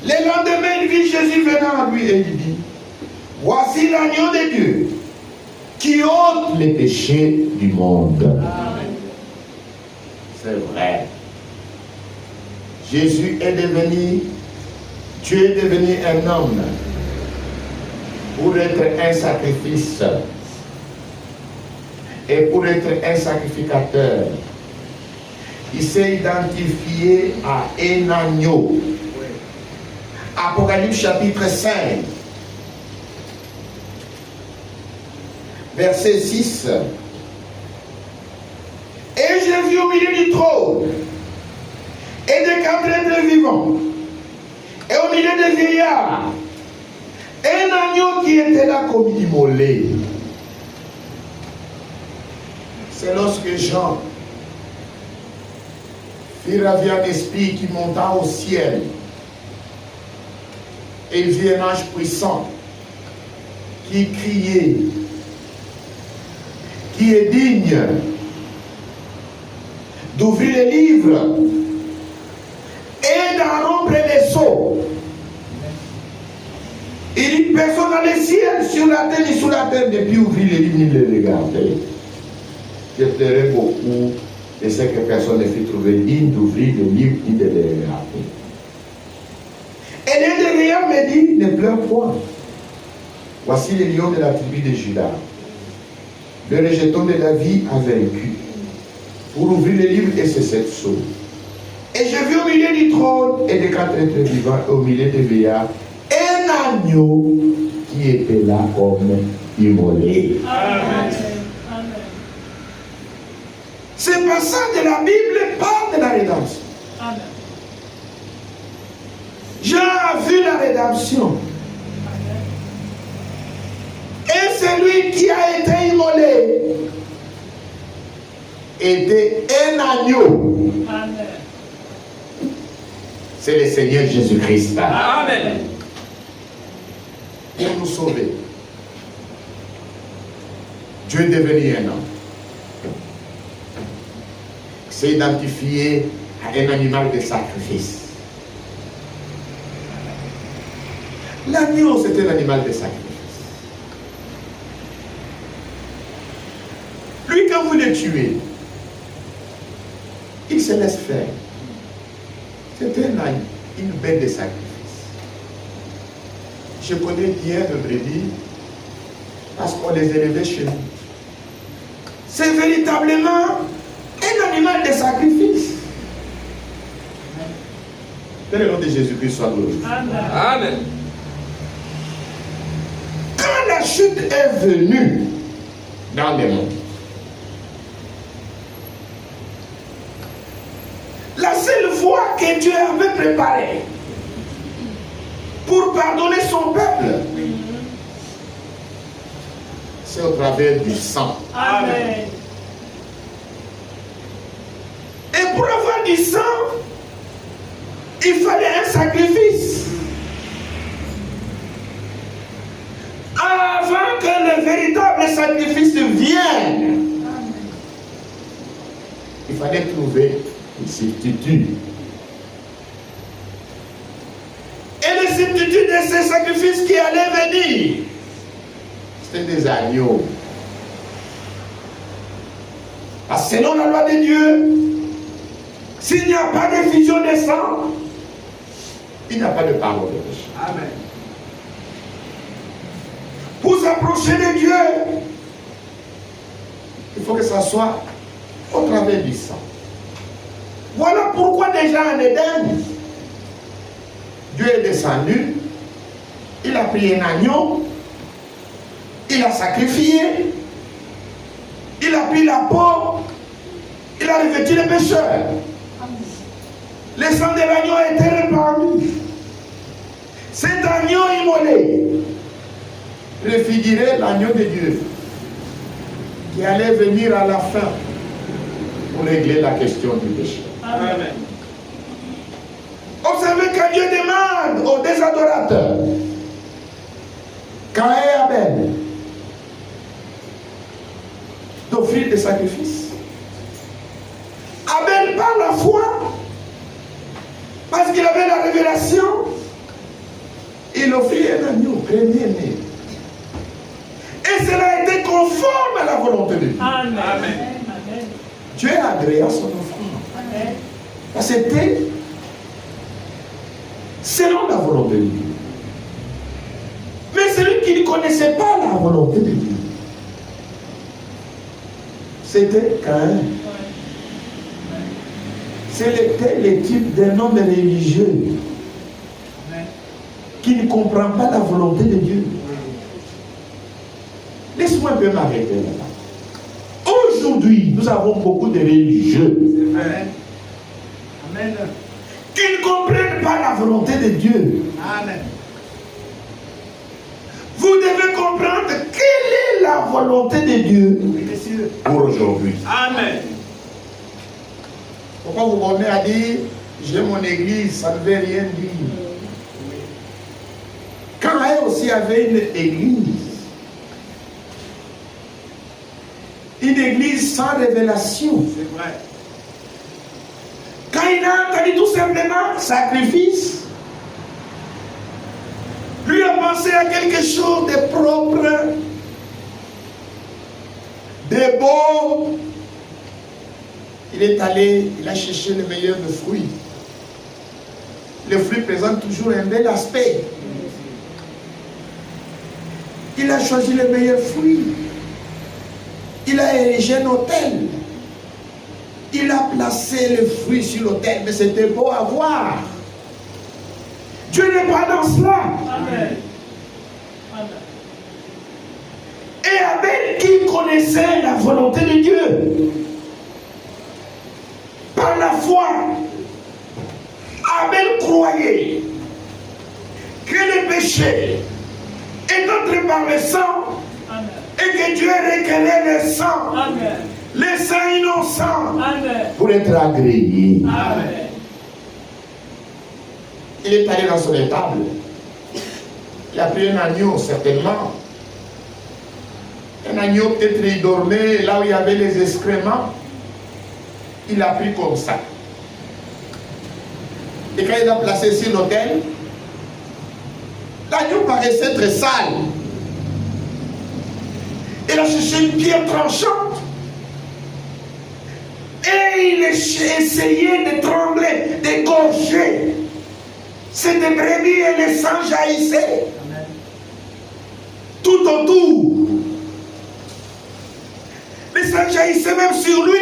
Le lendemain, il vit Jésus venant à lui et il dit, voici l'agneau de Dieu qui ôte les péchés du monde. Amen. C'est vrai. Jésus est devenu, Dieu est devenu un homme pour être un sacrifice et pour être un sacrificateur, il s'est identifié à un agneau. Apocalypse chapitre 5, verset 6. Et j'ai vu au milieu du trône et des quatre êtres vivants et au milieu des vieillards un agneau qui était là comme immolé. C'est lorsque Jean vit un esprit qui monta au ciel et il vit un ange puissant qui criait, qui est digne d'ouvrir les livres et d'en rompre les sceaux. Il dit, personne dans les ciels, sur la terre ni sous la terre, ne peut ouvrir les livres ni les regarder. Je pleurais beaucoup de ce que personne ne fut trouvé digne d'ouvrir les livres ni de les regarder. Et l'un des veillants me dit, ne pleure point. Voici les lions de la tribu de Juda. Le rejeton de la vie a vaincu pour ouvrir les livres et ses 7 sceaux. Et je vis au milieu du trône et des 4 êtres vivants et au milieu des veillards un agneau qui était là comme immolé. Amen. Ce passage de la Bible parle de la rédemption. Amen. Jean a vu la rédemption. Et celui qui a été immolé était un agneau. Amen. C'est le Seigneur Jésus-Christ. Amen. Pour nous sauver. Dieu est devenu un homme. C'est identifié à un animal de sacrifice. L'agneau, c'est un animal de sacrifice. Lui, quand vous le tuez, il se laisse faire. C'est une bête de sacrifice. Je connais bien le brebis parce qu'on les élevait chez nous. C'est véritablement un animal de sacrifice. Que le nom de Jésus-Christ soit glorifié. Amen. Amen. Quand la chute est venue dans le monde, la seule voie que Dieu avait préparée pour pardonner son peuple, c'est au travers du sang. Amen. Et pour avoir du sang, il fallait un sacrifice. Avant que le véritable sacrifice vienne, il fallait trouver une substitut. Et le substitut de ces sacrifices qui allaient venir, c'était des agneaux. Parce que selon la loi de Dieu, s'il n'y a pas d'effusion de sang, il n'y a pas de pardon de péché. Amen. Pour s'approcher de Dieu, il faut que ça soit au travers du sang. Voilà pourquoi déjà en Éden, Dieu est descendu, il a pris un agneau, il a sacrifié, il a pris la peau, il a revêtu les pécheurs. Le sang de l'agneau a été répandu. Cet agneau immolé préfigurait l'agneau de Dieu qui allait venir à la fin pour régler la question du péché. Amen. Observez que Dieu demande aux deux adorateurs, Caïn et Abel, d'offrir des sacrifices. Abel, par la foi, parce qu'il avait la révélation, il offrit un agneau premier-né. Et cela a été conforme à la volonté de Dieu. Amen. Amen. Amen. Dieu a agréé à son offrande. Amen. Parce que c'était selon la volonté de Dieu. Mais celui qui ne connaissait pas la volonté de Dieu. C'était Caïn. C'était le type d'un homme religieux qui ne comprend pas la volonté de Dieu. Laisse-moi un peu m'arrêter là-bas. Aujourd'hui, nous avons beaucoup de religieux Amen. qui ne comprennent pas la volonté de Dieu. Amen. Vous devez comprendre quelle est la volonté de Dieu pour aujourd'hui. Amen. Pourquoi vous revenez à dire j'ai mon église, ça ne veut rien dire. Quand elle aussi avait une église sans révélation. C'est vrai. Quand il a entendu tout simplement sacrifice, lui a pensé à quelque chose de propre, de beau. Il est allé, il a cherché le meilleur des fruits. Le fruit présente toujours un bel aspect. Il a choisi le meilleur fruit. Il a érigé un autel. Il a placé le fruit sur l'autel, mais c'était beau à voir. Dieu n'est pas dans cela. Amen. Amen. Et Abel qui connaissait la volonté de Dieu, par la foi, Abel croyait que le péché est entré par le sang. Amen. Et que Dieu requérait le sang, Amen. le sang innocent, Amen. pour être agréé. Amen. Il est allé dans son étable. Il a pris un agneau, certainement. Un agneau, peut-être il dormait là où il y avait les excréments. Il l'a pris comme ça. Et quand il l'a placé sur l'autel, l'agneau paraissait très sale. Il a cherché une pierre tranchante. Et il a essayé de trembler, d'égorger cette brebis et le sang jaillissait. Amen. Tout autour. Le sang jaillissait même sur lui.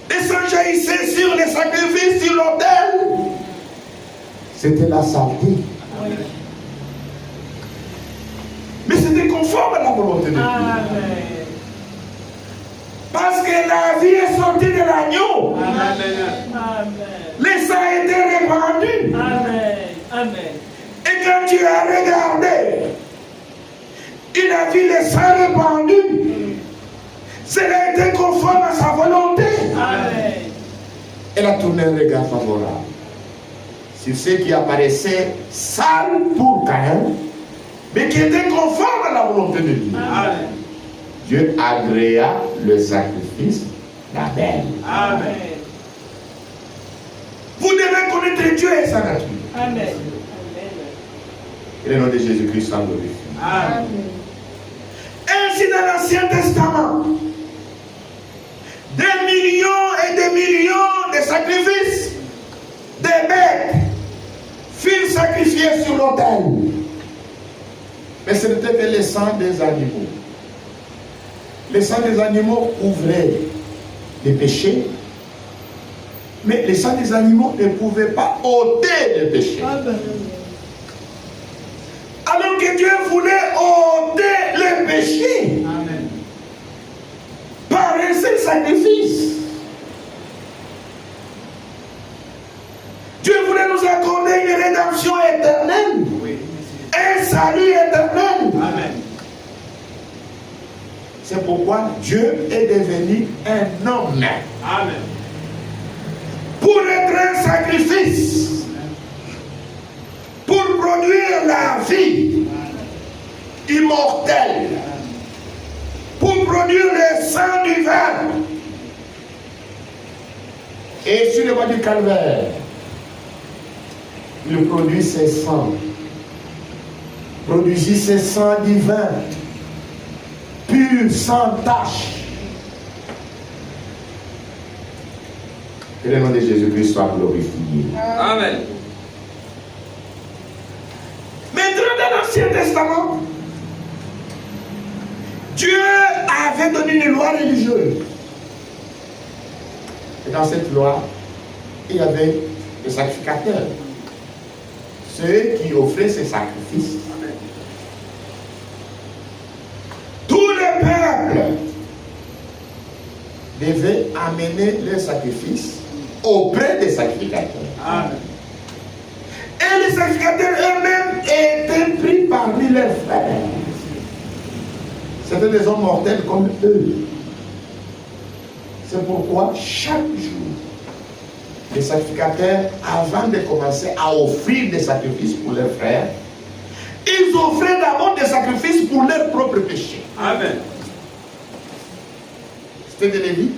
Le sang jaillissait sur les sacrifices, sur l'autel. C'était la saleté. Oui. Mais c'était conforme à la volonté de Dieu. Amen. Parce que la vie est sortie de l'agneau. Amen. Amen. Le sang a été répandu. Amen. Amen. Et quand tu as regardé, il a vu le sang répandu. Cela a été conforme à sa volonté. Amen. Elle a tourné un regard favorable sur ceux qui apparaissaient sales pour Caïn, mais qui étaient conformes à la volonté de Dieu. Amen. Dieu agréa le sacrifice d'Abel. Amen. Vous devez connaître Dieu et sa nature. Amen. Et le nom de Jésus-Christ soit glorifié. Amen. Ainsi dans l'Ancien Testament, des millions et des millions de sacrifices, des bêtes, furent sacrifiés sur l'autel. Mais ce n'était que le sang des animaux. Le sang des animaux couvrait les péchés, mais le sang des animaux ne pouvait pas ôter les péchés. Alors que Dieu voulait ôter le péché Amen. par un seul sacrifice. Dieu voulait nous accorder une rédemption éternelle, Oui. un salut éternel. Amen. C'est pourquoi Dieu est devenu un homme Amen. pour être un sacrifice, pour produire la vie immortelle, pour produire le sang du Verbe. Et sur le bois du calvaire, il produit ses sangs, produisit ses sangs divins, purs, sans tache. Que le nom de Jésus-Christ soit glorifié. Amen. Maintenant, dans l'Ancien Testament, Dieu avait donné une loi religieuse. Et dans cette loi, il y avait les sacrificateurs. Ceux qui offraient ces sacrifices. Tout le peuple devait amener les sacrifices auprès des sacrificateurs. Amen. Et les sacrificateurs eux-mêmes étaient pris parmi leurs frères. C'étaient des hommes mortels comme eux. C'est pourquoi chaque jour, les sacrificateurs, avant de commencer à offrir des sacrifices pour leurs frères, ils offraient d'abord des sacrifices pour leurs propres péchés. Amen. C'était des Lévites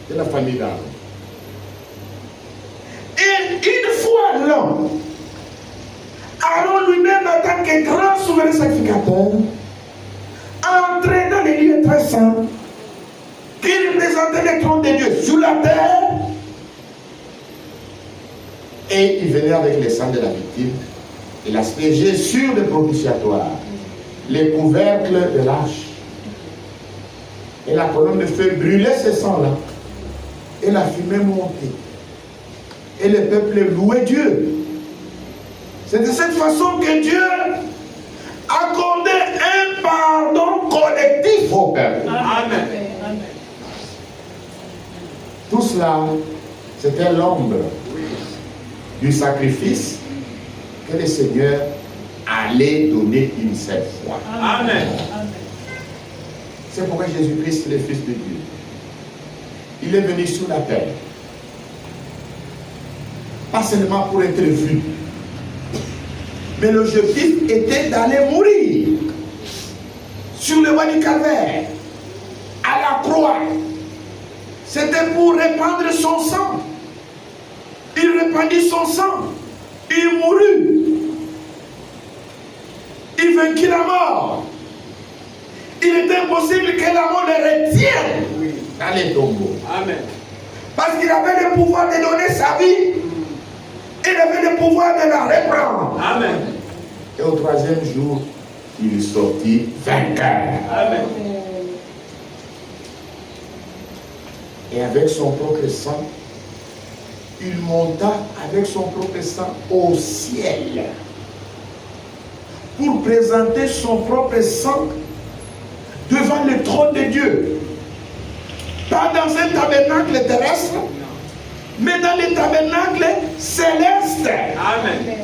de la famille d'Aaron. Et une fois l'an, Aaron lui-même, en tant que grand souverain sacrificateur, entrait dans les lieux très saints qui représentaient le trône de Dieu sur la terre. Et il venait avec les sangs de la victime. Il aspergeait sur le propitiatoire les couvercles de l'âge. Et la colonne de feu brûlait ce sang-là. Et la fumée montait. Et le peuple louait Dieu. C'est de cette façon que Dieu accordait un pardon collectif au peuple. Amen. Tout cela, c'était l'ombre du sacrifice que le Seigneur allait donner une seule fois. Amen. C'est pourquoi Jésus-Christ est le Fils de Dieu. Il est venu sur la terre. Pas seulement pour être vu, mais l'objectif était d'aller mourir sur le bois du calvaire, à la croix. C'était pour répandre son sang. Il répandit son sang. Il mourut. Il vainquit la mort. Il est impossible que la mort le retienne dans les tombeaux. Amen. Parce qu'il avait le pouvoir de donner sa vie. Il avait le pouvoir de la reprendre. Amen. Et au troisième jour, il sortit vainqueur. Amen. Et avec son propre sang, il monta avec son propre sang au ciel pour présenter son propre sang devant le trône de Dieu. Pas dans un tabernacle terrestre, mais dans le tabernacle céleste. Amen.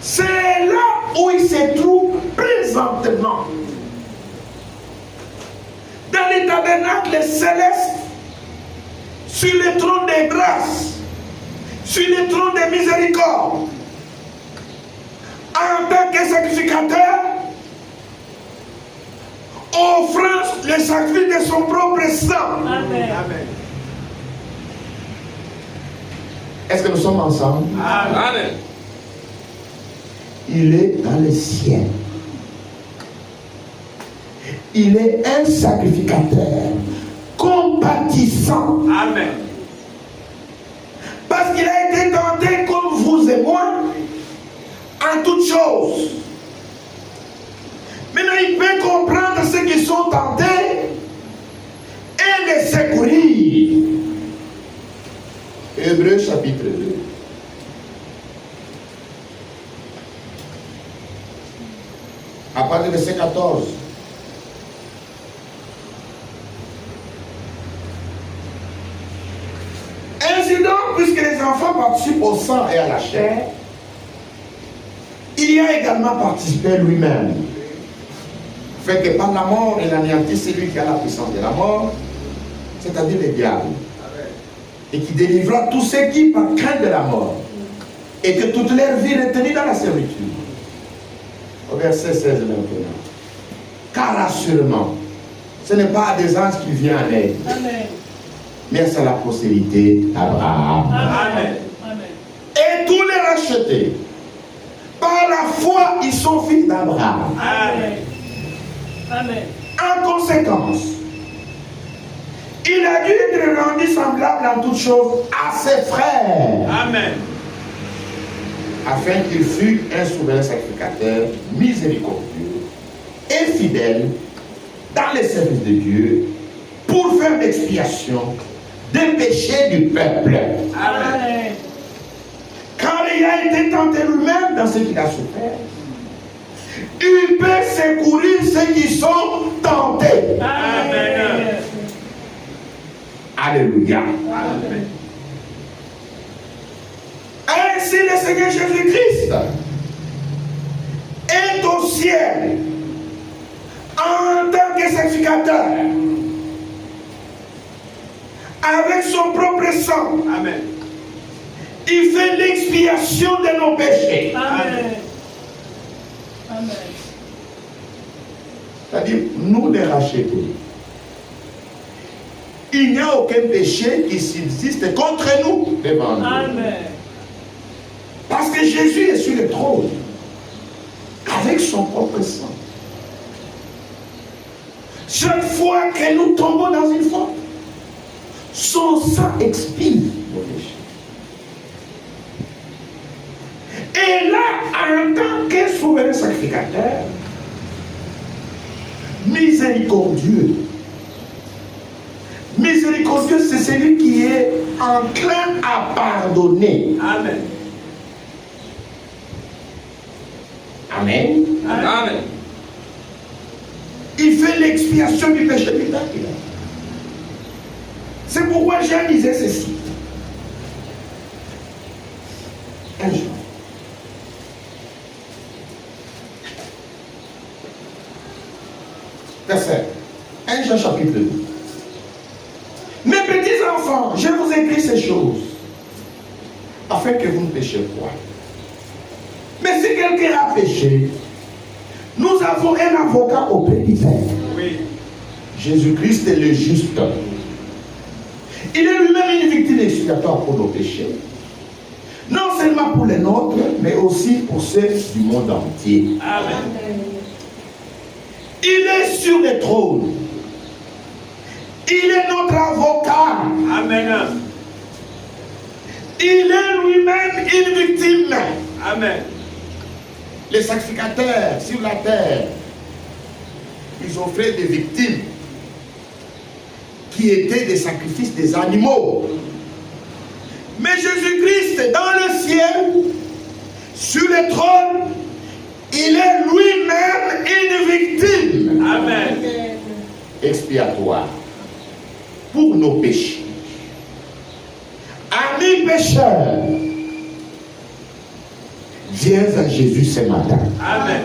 C'est là où il se trouve présentement. Dans le tabernacle céleste, sur le trône de grâce, sur le trône de miséricorde, en tant que sacrificateur, offrant le sacrifice de son propre sang. Amen. Amen. Est-ce que nous sommes ensemble? Amen. Il est dans le ciel. Il est un sacrificateur compatissant. Amen. Parce qu'il a été tenté comme vous et moi en toutes choses. Maintenant, il peut comprendre ceux qui sont tentés et les secourir. Hébreux chapitre 2. À partir du verset 14. Ainsi donc, puisque les enfants participent au sang et à la chair, il y a également participé lui-même. Fait que par la mort, il anéantit celui qui a la puissance de la mort, c'est-à-dire le diable. Et qui délivra tous ceux qui, par crainte de la mort, étaient toute leur vie retenus dans la servitude. Au verset 16 maintenant. Car assurément, ce n'est pas à des anges qu'il vient en aide, Amen. mais c'est la postérité d'Abraham. Amen. Amen. Et tous les rachetés, par la foi, ils sont fils d'Abraham. Amen. Amen. En conséquence, il a dû être rendu semblable en toutes choses à ses frères, Amen. afin qu'il fût un souverain sacrificateur, miséricordieux et fidèle dans les services de Dieu pour faire l'expiation des péchés du peuple. Amen. Car il a été tenté lui-même dans ce qu'il a souffert, il peut secourir ceux qui sont tentés. Amen. Alléluia. Amen. Ainsi le Seigneur Jésus-Christ est au ciel en tant que sacrificateur avec son propre sang. Amen. Il fait l'expiation de nos péchés. Amen. Amen. C'est-à-dire, nous les rachetés. Il n'y a aucun péché qui subsiste contre nous devant nous. Amen. Parce que Jésus est sur le trône avec son propre sang. Chaque fois que nous tombons dans une faute, son sang expie nos péchés. Et là, en tant que souverain sacrificateur, miséricordieux, miséricordieux, c'est celui qui est enclin à pardonner. Amen. Amen. Amen. Il fait l'expiation du péché du peuple. C'est pourquoi Jean disait ceci. Un jour. Verset 1 Jean chapitre 2. Mes petits enfants, je vous écris ces choses afin que vous ne péchiez point. Mais si quelqu'un a péché, nous avons un avocat auprès du Père. Oui. Jésus-Christ est le juste. Il est lui-même une victime expiatoire pour nos péchés. Non seulement pour les nôtres, mais aussi pour ceux du monde entier. Amen. Il est sur le trône. Il est notre avocat. Amen. Il est lui-même une victime. Amen. Les sacrificateurs sur la terre, ils offraient des victimes qui étaient des sacrifices des animaux. Mais Jésus-Christ dans le ciel, sur le trône, il est lui-même une victime Amen. expiatoire pour nos péchés. Amis pécheurs, viens à Jésus ce matin. Amen.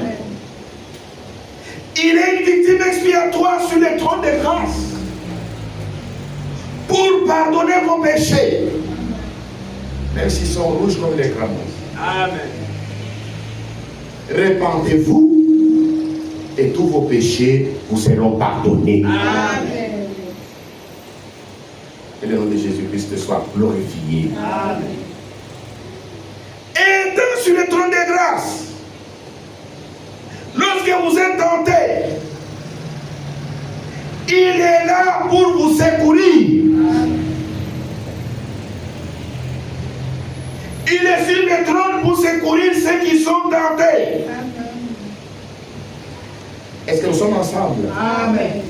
Il est une victime expiatoire sur le trône de grâce pour pardonner vos péchés, même s'ils sont rouges comme les grammes. Amen. Repentez-vous et tous vos péchés vous seront pardonnés. Amen. Que le nom de Jésus-Christ soit glorifié. Amen. Étant sur le trône de grâce, lorsque vous êtes tentés, il est là pour vous secourir. Il est sur le trône pour secourir ceux qui sont tentés. Est-ce que nous sommes ensemble? Amen.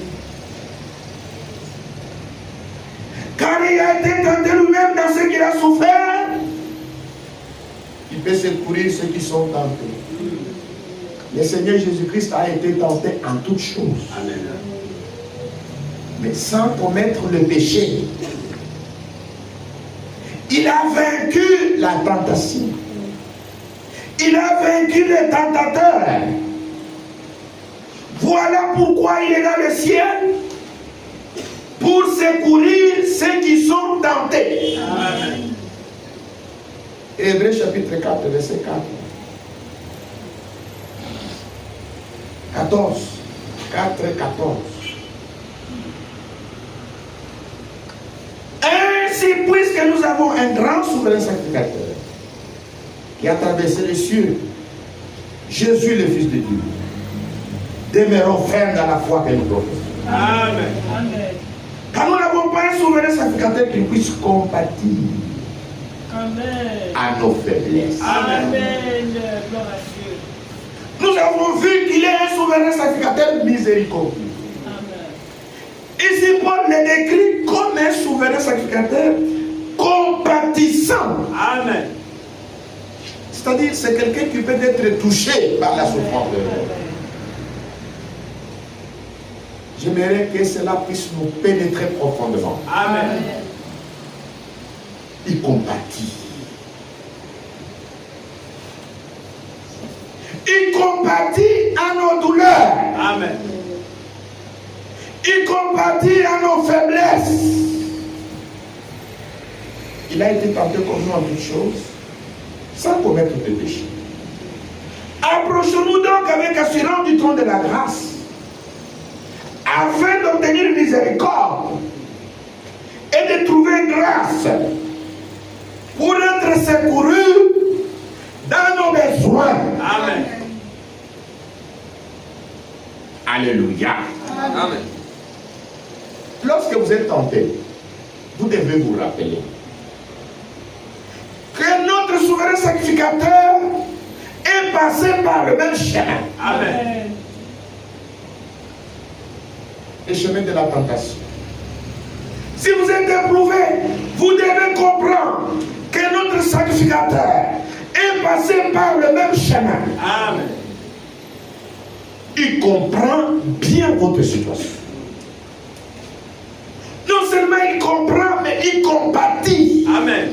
Car il a été tenté lui-même dans ce qu'il a souffert, il peut secourir ceux qui sont tentés. Le Seigneur Jésus-Christ a été tenté en toutes choses, Amen. mais sans commettre le péché. Il a vaincu la tentation. Il a vaincu les tentateurs. Voilà pourquoi il est dans le ciel, pour secourir ceux qui sont tentés. Amen. Hébreux chapitre 4, verset 4. 14. 4, 14. Ainsi, puisque nous avons un grand souverain sacrificateur qui a traversé les cieux, Jésus le Fils de Dieu, demeurons fermes dans la foi que nous professons. Amen. Amen. Car nous n'avons pas un souverain sacrificateur qui puisse compatir Amen. à nos faiblesses. Amen. Gloire à Dieu. Nous avons vu qu'il est un souverain sacrificateur miséricordieux. Amen. Ici, Paul le décrit comme un souverain sacrificateur compatissant. Amen. C'est-à-dire, c'est quelqu'un qui peut être touché par la souffrance de l'autre. J'aimerais que cela puisse nous pénétrer profondément. Amen. Il compatit. Il compatit à nos douleurs. Amen. Il compatit à nos faiblesses. Il a été tenté comme nous en toutes choses, sans commettre de péché. Approchons-nous donc avec assurance du trône de la grâce, afin d'obtenir miséricorde et de trouver grâce pour être secourus dans nos besoins. Amen. Alléluia. Amen. Lorsque vous êtes tenté, vous devez vous rappeler que notre souverain sacrificateur est passé par le même chemin. Amen. Le chemin de la tentation. Si vous êtes éprouvé, vous devez comprendre que notre sacrificateur est passé par le même chemin. Amen. Il comprend bien votre situation. Non seulement il comprend, mais il compatit. Amen.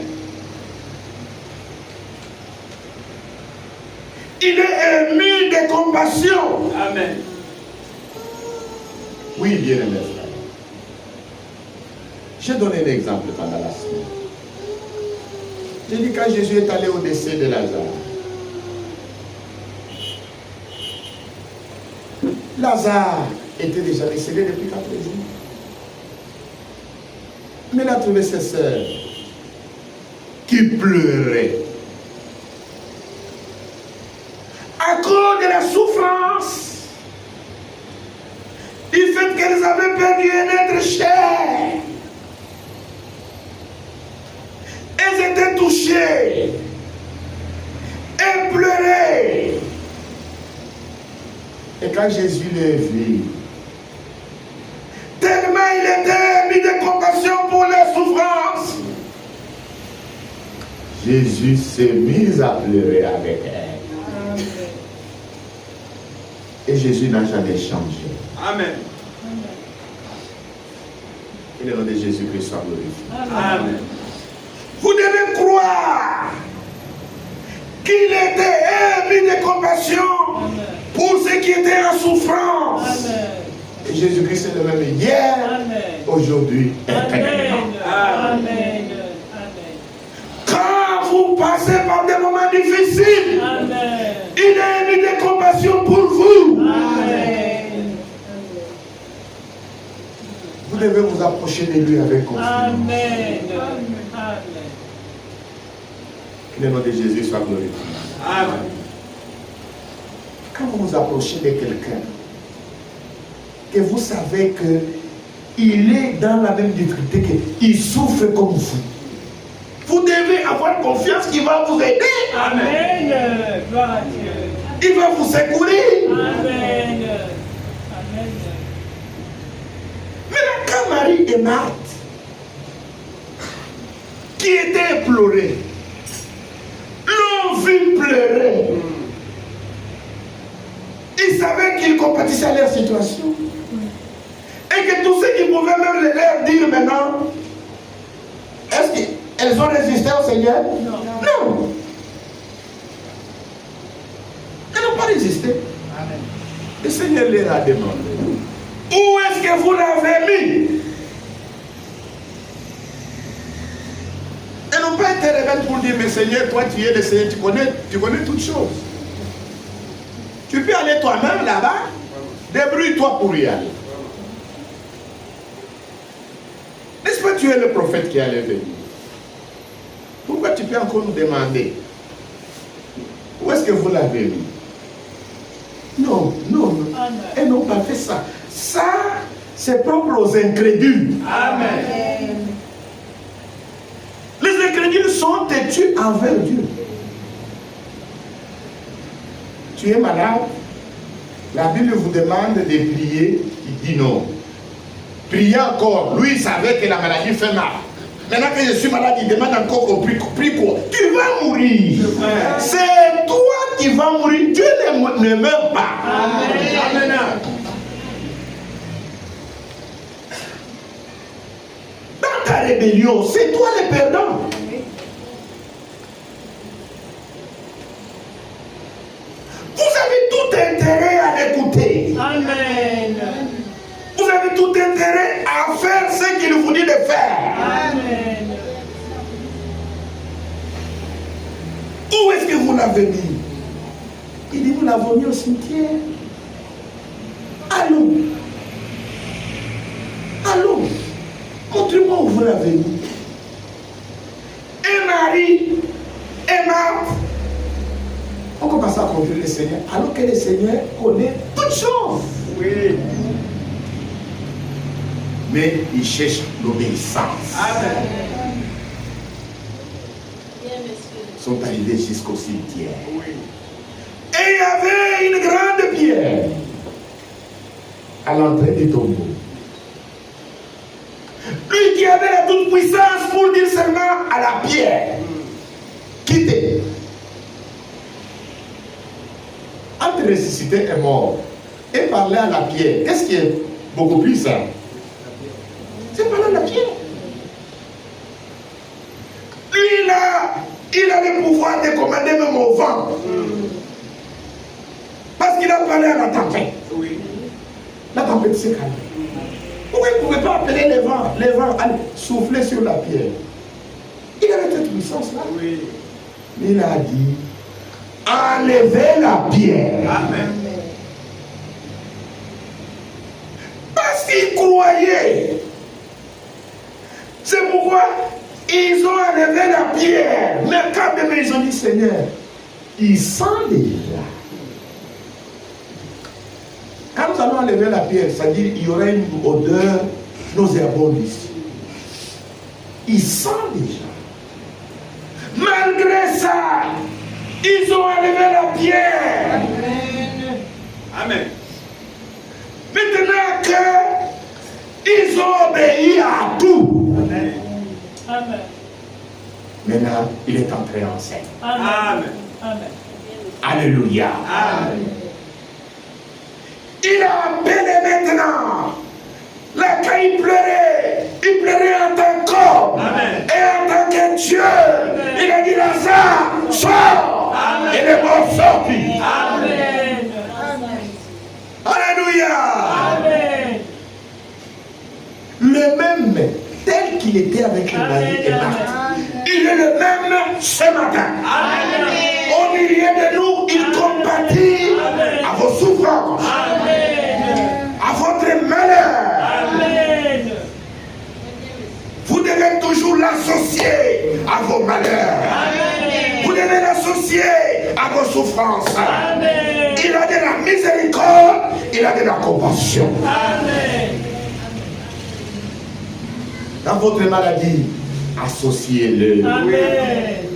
Il est ému de compassion. Amen. Oui, bien aimé frère. J'ai donné un exemple pendant la semaine. J'ai dit quand Jésus est allé au décès de Lazare. Lazare était déjà décédé depuis 4 jours. Mais il a trouvé ses sœurs qui pleuraient. À cause de la souffrance, du fait qu'elles avaient perdu un être cher. Elles étaient touchées. Elles pleuraient. Et quand Jésus les vit, tellement il était mis de compassion pour leurs souffrances, Jésus s'est mis à pleurer avec elles. Et Jésus n'a jamais changé. Amen. Et le nom de Jésus-Christ soit glorifié. Amen. Vous devez croire qu'il était ému de compassion pour ceux qui étaient en souffrance. Amen. Et Jésus-Christ est le même hier, Amen. aujourd'hui, éternellement. Amen. Amen. Quand vous passez par des moments difficiles, Amen. il est ému de compassion pour vous. Amen. Vous devez vous approcher de lui avec confiance. Amen. Amen. Que le nom de Jésus soit glorifié. Amen. Quand vous vous approchez de quelqu'un, que vous savez qu'il est dans la même difficulté, qu'il souffre comme vous, vous devez avoir confiance qu'il va vous aider. Amen. Amen. Gloire à Dieu. Il va vous secourir. Amen. Amen. Maintenant, quand Marie et Marthe, qui étaient éplorées, l'ont vu pleurer, ils savaient qu'ils compatissaient à leur situation. Et que tous ceux qui pouvaient même leur dire maintenant, est-ce qu'elles ont résisté au Seigneur? Non. Elles n'ont pas résisté. Amen. Le Seigneur leur a demandé, où est-ce que vous l'avez mis? Elles n'ont pas été rebelles pour dire, mais Seigneur, toi tu es le Seigneur, tu connais toutes choses. Tu peux aller toi-même là-bas, débrouille-toi pour y aller. N'est-ce pas, tu es le prophète qui allait venir? Pourquoi tu peux encore nous demander? Où est-ce que vous l'avez mis? Non. Amen. Elles n'ont pas fait ça. Ça, c'est propre aux incrédules. Amen. Les incrédules sont têtus envers Dieu. Tu es malade, la Bible vous demande de prier, il dit non. Priez encore. Lui, il savait que la maladie fait mal. Maintenant que je suis malade, il demande encore qu'on prie. Prie quoi? Tu vas mourir. C'est toi qui vas mourir. Dieu ne meurt pas. Amen. Amen. Dans ta rébellion, c'est toi le perdant. Vous avez tout intérêt à l'écouter. Amen. Vous avez tout intérêt à faire ce qu'il vous dit de faire. Amen. Où est-ce que vous l'avez mis? Il dit, vous l'avez mis au cimetière. Allons. Allons. Montrez-moi où vous l'avez mis. Et Marie et Marthe on commence à conduire le Seigneur, alors que le Seigneur connaît toutes choses. Oui. Mais il cherche l'obéissance. Amen. Ils sont arrivés jusqu'au cimetière. Oui. Et il y avait une grande pierre à l'entrée du tombeau. Lui qui avait la toute puissance pour dire seulement à la pierre, quittez. Entre ressusciter et mort et parler à la pierre, qu'est-ce qui est beaucoup plus simple? C'est parler à la pierre. Lui là, il a le pouvoir de commander même au vent. Parce qu'il a parlé à la tempête. Oui. La tempête s'est calmée. Pourquoi il ne pouvait pas appeler les vents, allez, souffler sur la pierre? Il avait cette puissance-là. Oui. Il a dit, enlevez la pierre. Amen. Parce qu'ils croyaient. C'est pourquoi ils ont enlevé la pierre. Mais quand même ils ont dit, Seigneur, il sent déjà. Quand nous allons enlever la pierre, c'est-à-dire qu'il y aura une odeur nauséabonde ici. Il sent déjà. Malgré ça, ils ont enlevé la pierre. Amen. Amen. Maintenant qu'ils ont obéi à tout. Amen. Amen. Maintenant, il est entré en scène. Amen. Amen. Alléluia. Amen. Il a appelé maintenant. Là, quand il pleurait en tant qu'homme et en tant que Dieu. Il a dit, Lazare, sors. Et les morts sortent. Amen. Alléluia. Amen. Le même, tel qu'il était avec Marie et Marthe, il est le même ce matin. Amen. Au milieu de nous, il compatit à vos souffrances, Amen. à votre malheur. Amen. Vous devez toujours l'associer à vos malheurs. Amen. Vous devez l'associer à vos souffrances. Amen. Il a de la miséricorde, il a de la compassion. Amen. Dans votre maladie, associez-le. Amen.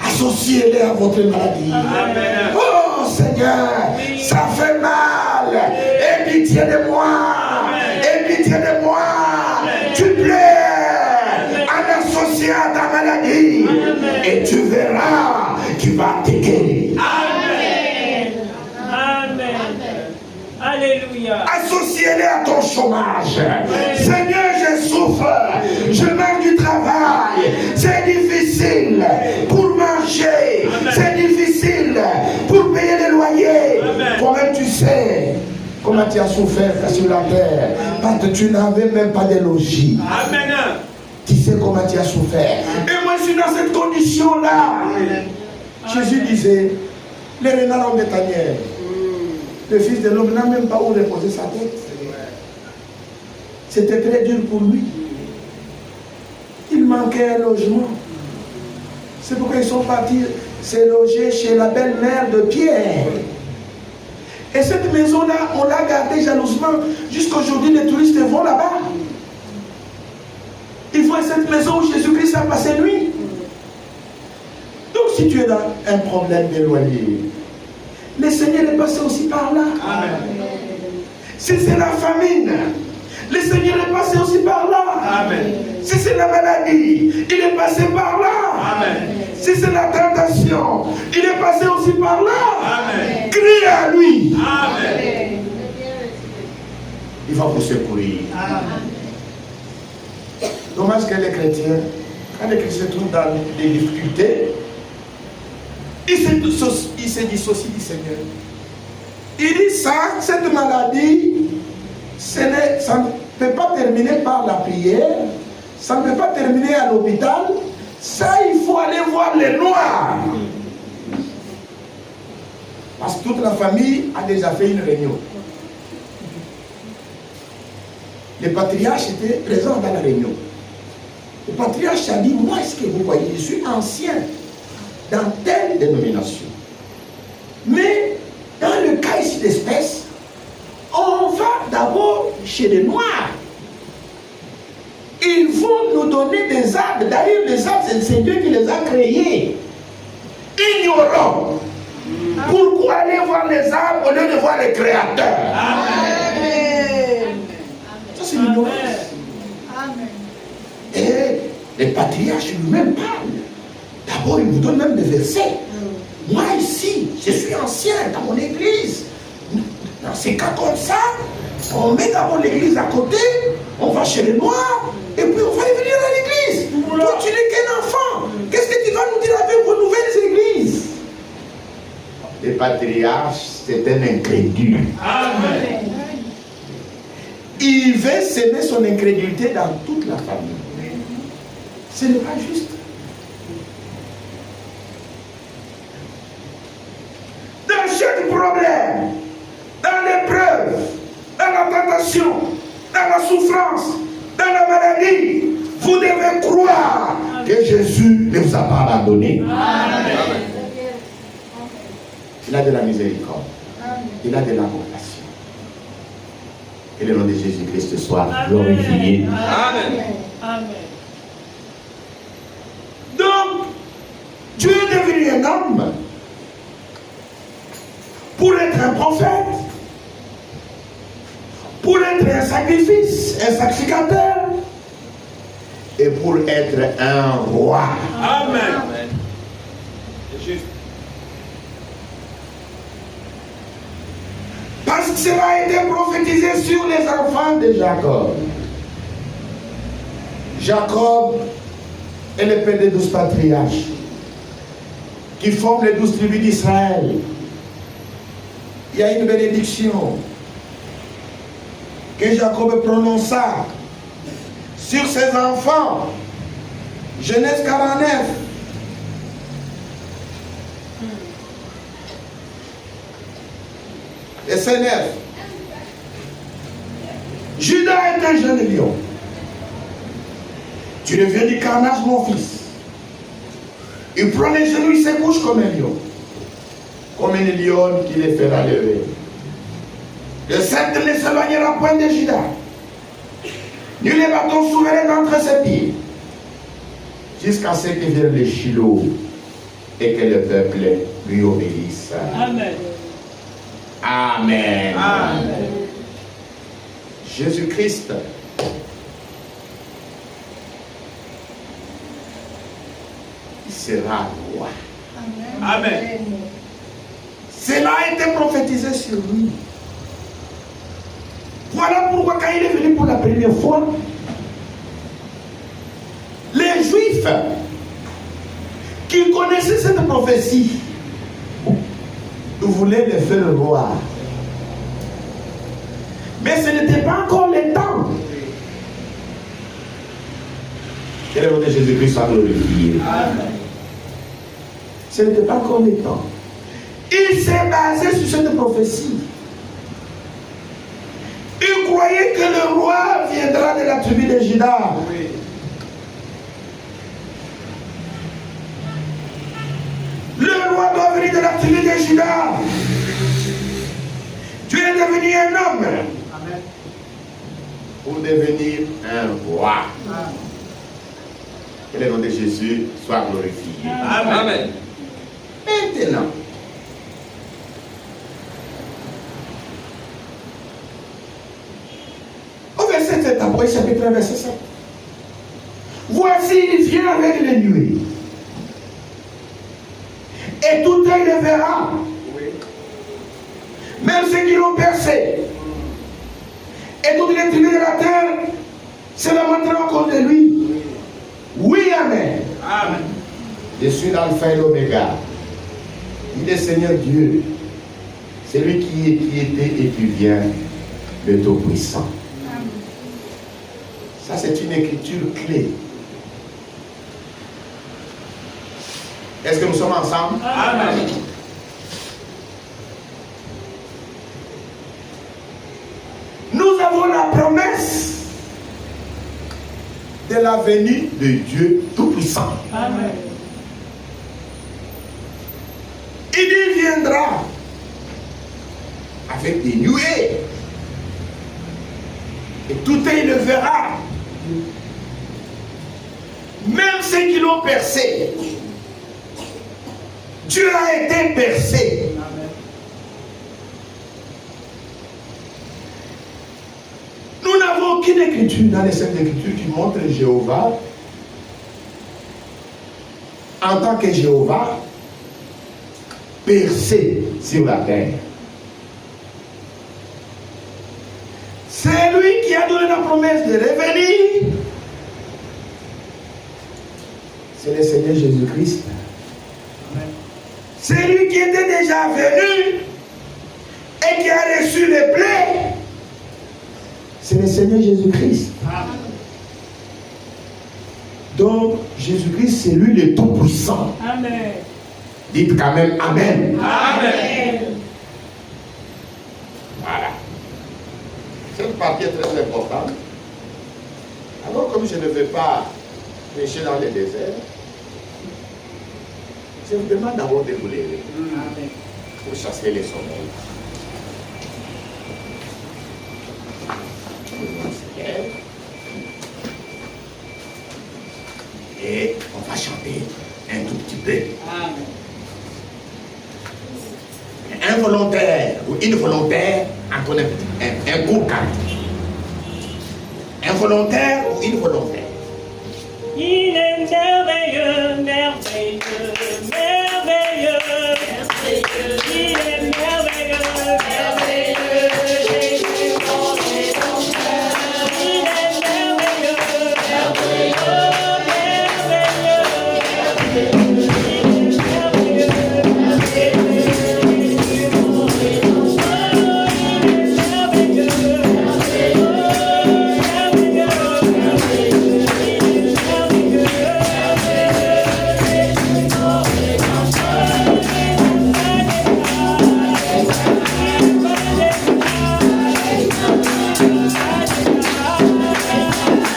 Associez-le à votre maladie. Amen. Oh Seigneur, ça fait mal. Aie pitié de moi. Aie pitié de moi. Tu plais en associé à ta maladie. Et tu verras qu'il va te guérir. Amen. Amen. Alléluia. Associez-les à ton chômage. Seigneur, je souffre. Je manque du travail. C'est difficile pour marcher. C'est difficile pour payer les loyers. Toi-même, tu sais comment tu as souffert sur la terre. Parce que tu n'avais même pas de logis. Amen. Tu sais comment tu as souffert. Et moi, je suis dans cette condition-là. Jésus disait, les renards ont des tanières. Le Fils de l'homme n'a même pas où reposer sa tête. C'était très dur pour lui. Il manquait un logement. C'est pourquoi ils sont partis se loger chez la belle-mère de Pierre. Et cette maison-là, on l'a gardée jalousement. Jusqu'aujourd'hui, les touristes vont là-bas. Ils voient cette maison où Jésus-Christ a passé nuit. si tu es dans un problème d'éloigné, le Seigneur est passé aussi par là. Amen. Si c'est la famine, le Seigneur est passé aussi par là. Amen. Si c'est la maladie, il est passé par là. Amen. Si c'est la tentation, il est passé aussi par là. Amen. Crie à lui. Amen. Il va vous secourir. Amen. Dommage que les chrétiens, quand les chrétiens se trouvent dans des difficultés, ils se dissocient du Seigneur. Il dit ça, cette maladie, ça ne peut pas terminer par la prière, ça ne peut pas terminer à l'hôpital, ça il faut aller voir les noirs. Parce que toute la famille a déjà fait une réunion. Le patriarche était présent dans la réunion. Le patriarche a dit, moi, est-ce que vous voyez, je suis ancien dans telle dénomination. Mais dans le cas ici d'espèce, on va d'abord chez les Noirs. Ils vont nous donner des arbres. D'ailleurs, les arbres, c'est Dieu qui les a créés. Ignorants. Pourquoi aller voir les arbres au lieu de voir les créateurs? Amen. Ça, c'est l'ignorance. Amen. Et les patriarches lui-même parlent. D'abord, il nous donne même des versets. Moi ici, je suis ancien dans mon église. Dans ces cas comme ça, on met d'abord l'église à côté, on va chez les Noirs, et puis on va revenir à l'église. Toi, tu n'es qu'un enfant. Qu'est-ce que tu vas nous dire avec vos nouvelles églises? Les patriarches, c'est un incrédule. Amen. Il veut semer son incrédulité dans toute la famille. Ce n'est pas juste. Dans chaque problème, dans l'épreuve, dans la tentation, dans la souffrance, dans la maladie, vous devez croire que Jésus ne vous a pas abandonné. Amen. Il a de la miséricorde. Il a de la compassion. Que le nom de Jésus-Christ soit glorifié. Amen. Amen. Donc, Dieu est devenu un homme pour être un prophète, pour être un sacrifice, un sacrificateur, et pour être un roi. Amen. C'est juste. Parce que cela a été prophétisé sur les enfants de Jacob. Jacob est le père des 12 patriarches qui forment les 12 tribus d'Israël. Il y a une bénédiction que Jacob prononça sur ses enfants. Genèse 49. Verset 9. Judas est un jeune lion. Tu reviens du carnage, mon fils. Il prend les genoux, il se couche comme un lion. Comme une lionne qui les fera lever. Le sceptre ne s'éloignera point de Judas. Nul ne bâton souverain entre ses pieds. Jusqu'à ce que vienne le Shiloh et que le peuple lui obéisse. Amen. Amen. Amen. Jésus-Christ il sera roi. Amen. Cela a été prophétisé sur lui. Voilà pourquoi quand il est venu pour la première fois, les Juifs qui connaissaient cette prophétie voulaient le faire roi. Mais ce n'était pas encore le temps. Que le nom de Jésus-Christ soit glorifié. Ce n'était pas encore le temps. Il s'est basé sur cette prophétie. Il croyait que le roi viendra de la tribu de Juda. Oui. Le roi doit venir de la tribu de Juda. Tu es devenu un homme Amen. pour devenir un roi. Que le nom de Jésus soit glorifié. Amen. Maintenant, au verset 7, après chapitre 1, verset 7. Voici, il vient avec les nuées. Et tout œil le verra. Oui. Même ceux qui l'ont percé. Et toutes les tribus de la terre se lamenteront à cause de lui. Oui, amen. Amen. Je suis l'alpha et l'oméga. Il est Seigneur Dieu. C'est lui qui est, qui était et qui vient, le Tout-Puissant. Ça, c'est une écriture clé. Est-ce que nous sommes ensemble? Amen. Nous avons la promesse de la venue de Dieu Tout-Puissant. Amen. Il viendra avec des nuées. Et tout œil le verra. Même ceux qui l'ont percé. Dieu a été percé. Amen. Nous n'avons aucune écriture dans les Saintes Écritures qui montre Jéhovah en tant que Jéhovah percé sur la terre. C'est lui qui a donné la promesse de revenir. C'est le Seigneur Jésus-Christ. C'est lui qui était déjà venu et qui a reçu les plaies. C'est le Seigneur Jésus-Christ. Donc, Jésus-Christ, c'est lui le Tout-Puissant. Amen. Dites quand même Amen. Amen. Voilà. Cette partie est très importante. Alors, comme je ne vais pas prêcher dans le désert, je vous demande d'abord de vous lever Amen. pour chasser les sommeils. Et on va chanter un tout petit peu. Amen. Un volontaire ou une volontaire en connaît un court cadre. Un volontaire ou une volontaire. Il est merveilleux, merveilleux, merveilleux, merveilleux. Il est merveilleux, merveilleux, Jésus, mon Rédempteur. Il est merveilleux, merveilleux, merveilleux, merveilleux. Il est merveilleux, merveilleux, Jésus, mon Rédempteur. Il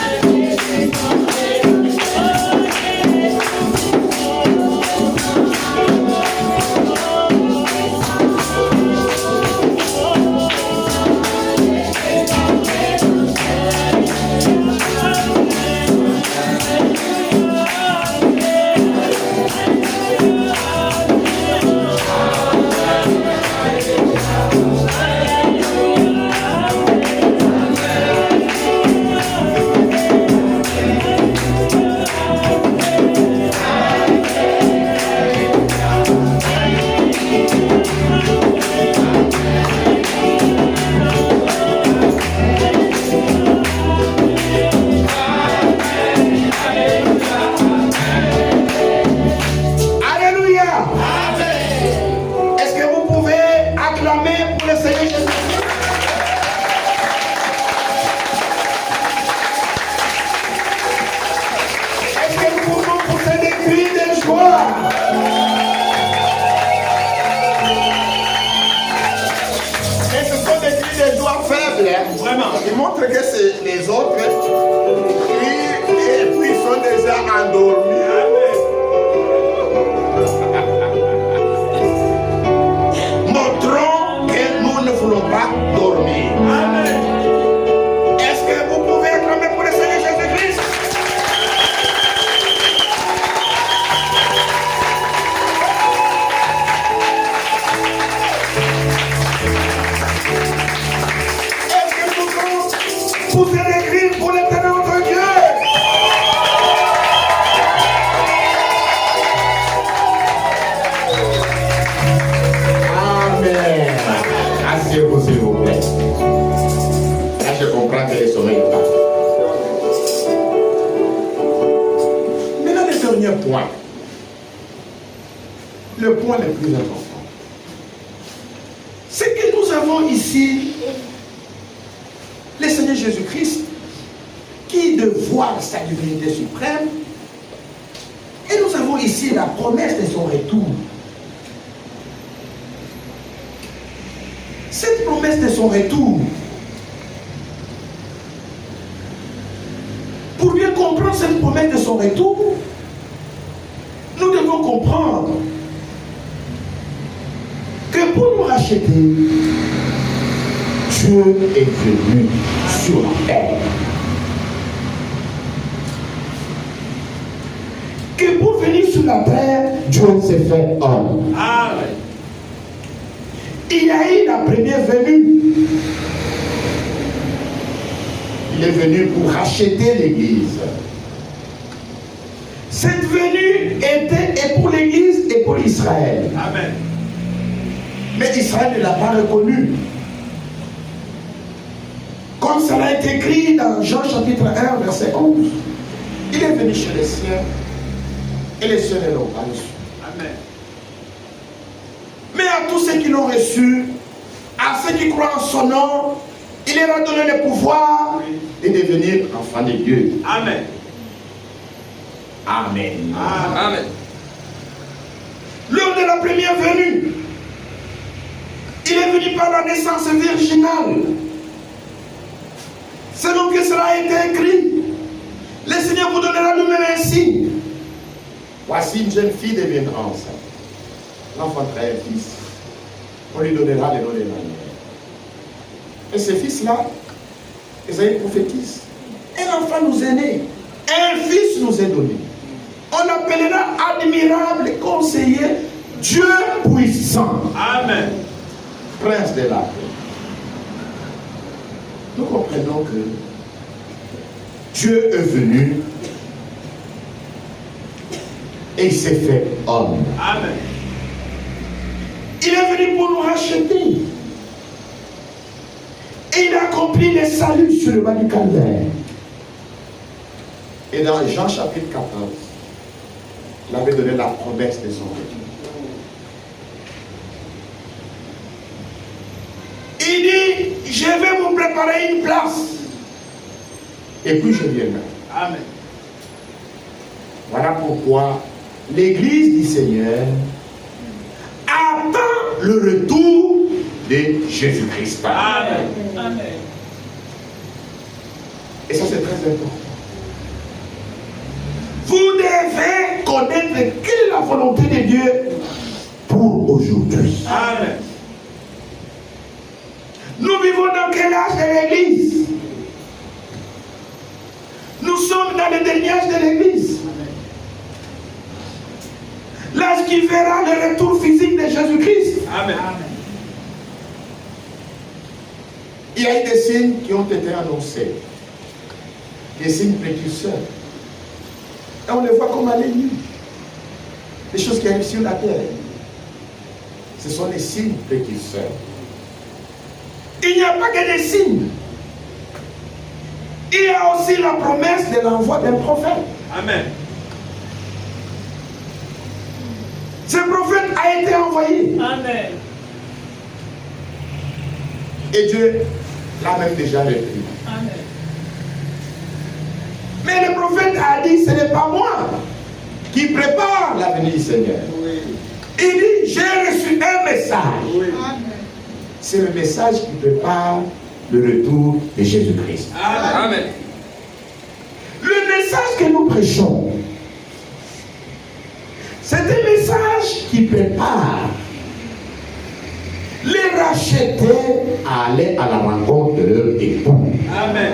est merveilleux, merveilleux, merveilleux, merveilleux. Vraiment. Il montre que c'est les autres qui et puis sont déjà endormis. Montrons que nous ne voulons pas dormir. Amen. Est-ce que vous pouvez acclamer pour le Seigneur Jésus-Christ? le point le plus important. C'est que nous avons ici le Seigneur Jésus-Christ qui de voir sa divinité suprême, et nous avons ici la promesse de son retour. Cette promesse de son retour, pour bien comprendre cette promesse de son retour, nous devons comprendre que pour nous racheter, Dieu est venu sur la terre. Que pour venir sur la terre, Dieu s'est fait homme. Amen. Il a eu la première venue. Il est venu pour racheter l'Église. Cette venue était et pour l'Église et pour Israël. Amen. Mais Israël ne l'a pas reconnu. Comme cela est écrit dans Jean chapitre 1, verset 11. Il est venu chez les siens et les siens ne l'ont pas reçu. Amen. Mais à tous ceux qui l'ont reçu, à ceux qui croient en son nom, il leur a donné le pouvoir de devenir enfants de Dieu. Amen. Amen. Amen. Lors de la première venue, il est venu par la naissance virginale. Selon que cela a été écrit, le Seigneur vous donnera lui-même un signe. Voici une jeune fille deviendra enceinte. L'enfantera un fils. On lui donnera le nom de Emmanuel. Et ce fils-là, Isaïe prophétise. Un enfant nous est né. Un fils nous est donné. On l'appellera admirable conseiller, Dieu puissant. Amen. Prince de la paix. Nous comprenons que Dieu est venu et il s'est fait homme. Amen. Il est venu pour nous racheter. Et il a accompli le salut sur le bas du calvaire. Et dans Jean chapitre 14, il avait donné la promesse de son retour. Il dit, je vais vous préparer une place. Et puis je viendrai. Amen. Voilà pourquoi l'Église du Seigneur attend le retour de Jésus-Christ. Amen. Amen. Et ça c'est très important. Vous devez connaître quelle est la volonté de Dieu pour aujourd'hui. Amen. Nous vivons dans quel âge de l'Église? Nous sommes dans le dernier âge de l'Église. L'âge qui verra le retour physique de Jésus-Christ. Amen. Il y a eu des signes qui ont été annoncés. Des signes précurseurs. Et on les voit comme à l'ennemi. Les choses qui arrivent sur la terre. Ce sont les signes précurseurs. Il n'y a pas que des signes. Il y a aussi la promesse de l'envoi d'un prophète. Amen. Ce prophète a été envoyé. Amen. Et Dieu l'a même déjà repris. Amen. Mais le prophète a dit, ce n'est pas moi qui prépare la venue du Seigneur. Oui. Il dit, j'ai reçu un message. Oui. Amen. C'est le message qui prépare le retour de Jésus-Christ. Amen. Le message que nous prêchons, c'est un message qui prépare les rachetés à aller à la rencontre de leur époux. Amen.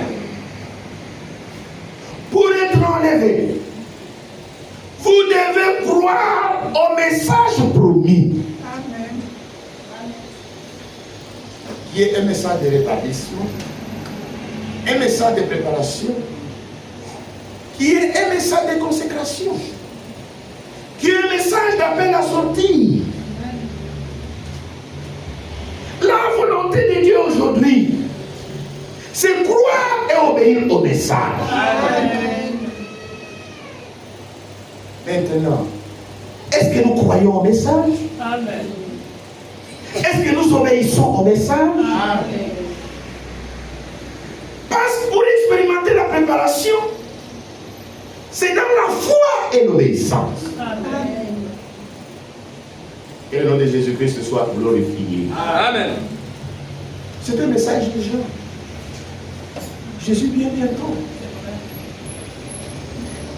Pour être enlevé, vous devez croire au message promis, Amen. qui est un message de rétablissement, un message de préparation, qui est un message de consécration, qui est un message d'appel à sortir. La volonté de Dieu aujourd'hui, c'est croire et obéir au message. Amen. Maintenant, est-ce Est-ce que nous croyons au message? Amen. Est-ce que nous obéissons au message? Amen. Parce que pour expérimenter la préparation, c'est dans la foi Et l'obéissance. Amen. Que le nom de Jésus-Christ soit glorifié. Amen. C'est un message déjà. Jésus vient bientôt.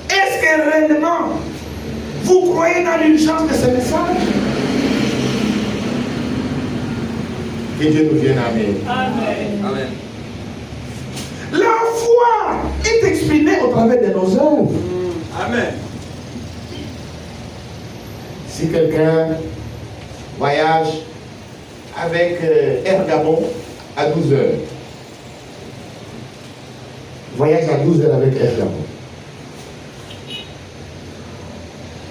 Est-ce que réellement vous croyez dans l'urgence de ce message? Que Dieu nous vienne. Amen. Amen. Amen. La foi est exprimée Au travers de nos œuvres. Amen. Si quelqu'un voyage avec Air Gabon à 12 heures, voyage à 12 heures avec Air Gabon.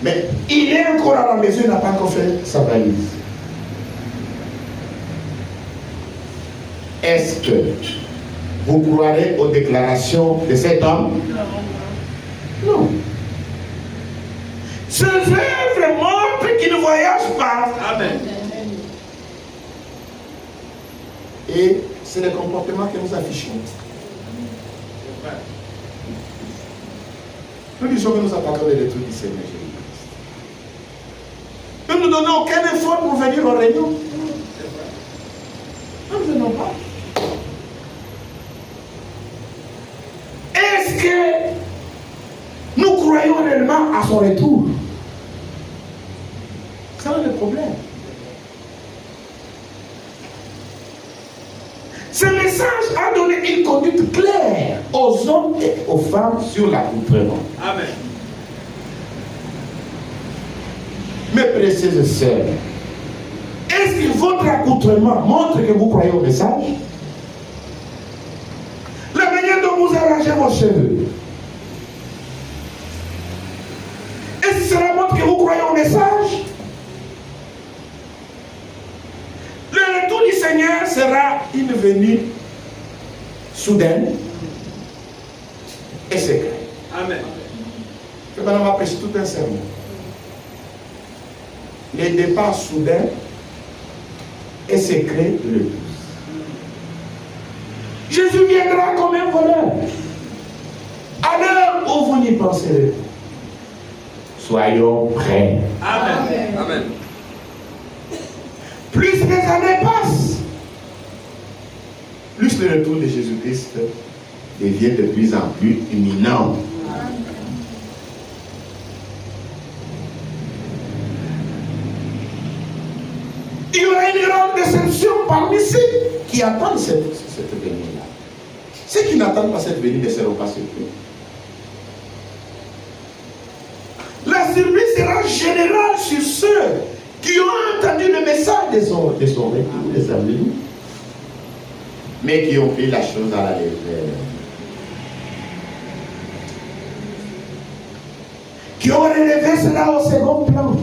Mais il est encore à la maison, il n'a pas encore fait sa valise. Est-ce que vous croirez aux déclarations de cet homme? Non. Ce rêve montre qu'il ne voyage pas. Amen. Et c'est le comportement que nous affichons. Nous disons que nous attendons les retours du Seigneur Jésus-Christ. Nous ne donnons aucun effort pour venir au réunion. Nous ne venons pas. Est-ce que nous croyons réellement à son retour? C'est le problème. Ce message a donné une conduite claire Aux hommes et aux femmes sur l'accoutrement. Amen. Mes précieuses sœurs, est-ce que votre accoutrement montre que vous croyez au message? La manière dont vous arrangez vos cheveux, est-ce que cela montre que vous croyez au message? Le retour du Seigneur sera Une venue soudaine et secrète. Amen. Que maintenant on va prêcher tout un sermon. Les départs soudains et secrets de l'épouse. Jésus viendra comme un voleur. À l'heure où vous n'y penserez, soyons prêts. Amen. Amen. Plus les années passent, Plus le retour de Jésus-Christ devient de plus en plus imminent. il y aura une grande déception parmi ceux Qui attendent cette venue-là. Ceux qui n'attendent pas cette venue ne seront pas surpris. La surprise sera générale sur ceux qui ont entendu le message De son retour, de sa venue, mais qui ont pris la chose à la légère. qui ont relevé cela au second plan.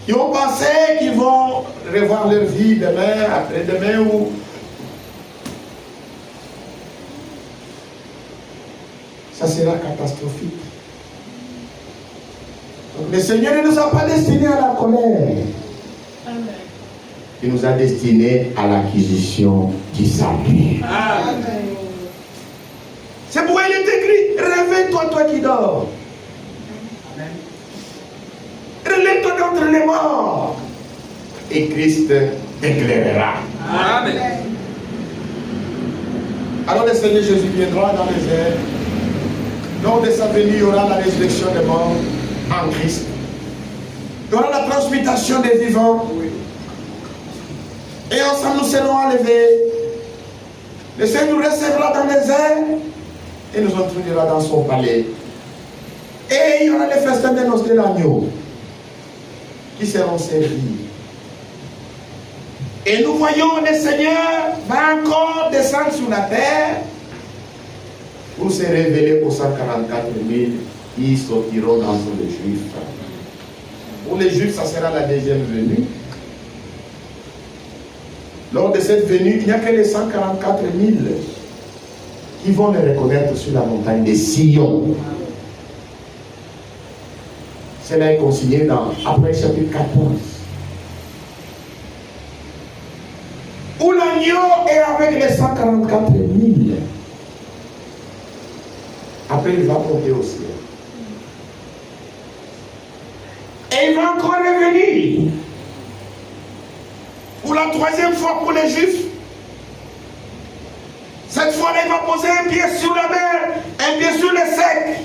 Qui ont pensé qu'ils vont revoir leur vie demain, après-demain ou. Ça sera catastrophique. Donc, le Seigneur ne nous a pas destinés à la colère. Amen. Il nous a destinés à l'acquisition du salut. Amen. C'est pourquoi il est écrit, réveille-toi, toi qui dors. Relève-toi d'entre les morts. Et Christ t'éclairera. Amen. Alors le Seigneur Jésus viendra dans les airs. Lors de sa venue, il y aura la résurrection des morts en Christ. Il y aura la transmutation des vivants. Et ensemble nous serons enlevés. Le Seigneur nous recevra dans les airs et nous introduira dans son palais. Et il y aura les festins des noces de l'agneau qui seront servis. Et nous voyons le Seigneur va encore descendre sur la terre pour se révéler aux 144 000 qui sortiront dans les Juifs. Pour les Juifs, ça sera la deuxième venue. Lors de cette venue, il n'y a que les 144 000 qui vont le reconnaître sur la montagne de Sion. Cela est consigné dans après chapitre 14. Où l'agneau est avec les 144 000. Après, il va monter au ciel. Et il va encore revenir. Pour la troisième fois pour les Juifs. Cette fois, il va poser un pied sur la mer, un pied sur le sec.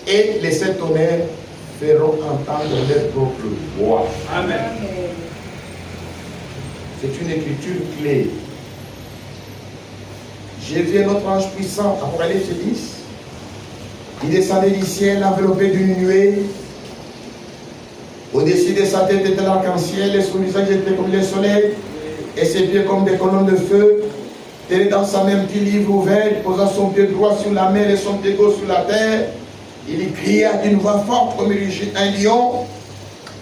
Et les sept tonnerres feront entendre leur propre voix. Amen. C'est une écriture clé. J'ai vu un autre ange puissant, Apocalypse 10. Il descendait du ciel enveloppé d'une nuée. Au-dessus de sa tête était l'arc-en-ciel, et son visage était comme le soleil, et ses pieds comme des colonnes de feu. Tenait dans sa main un petit livre ouvert, il posa son pied droit sur la mer et son pied gauche sur la terre. Il cria d'une voix forte comme un lion.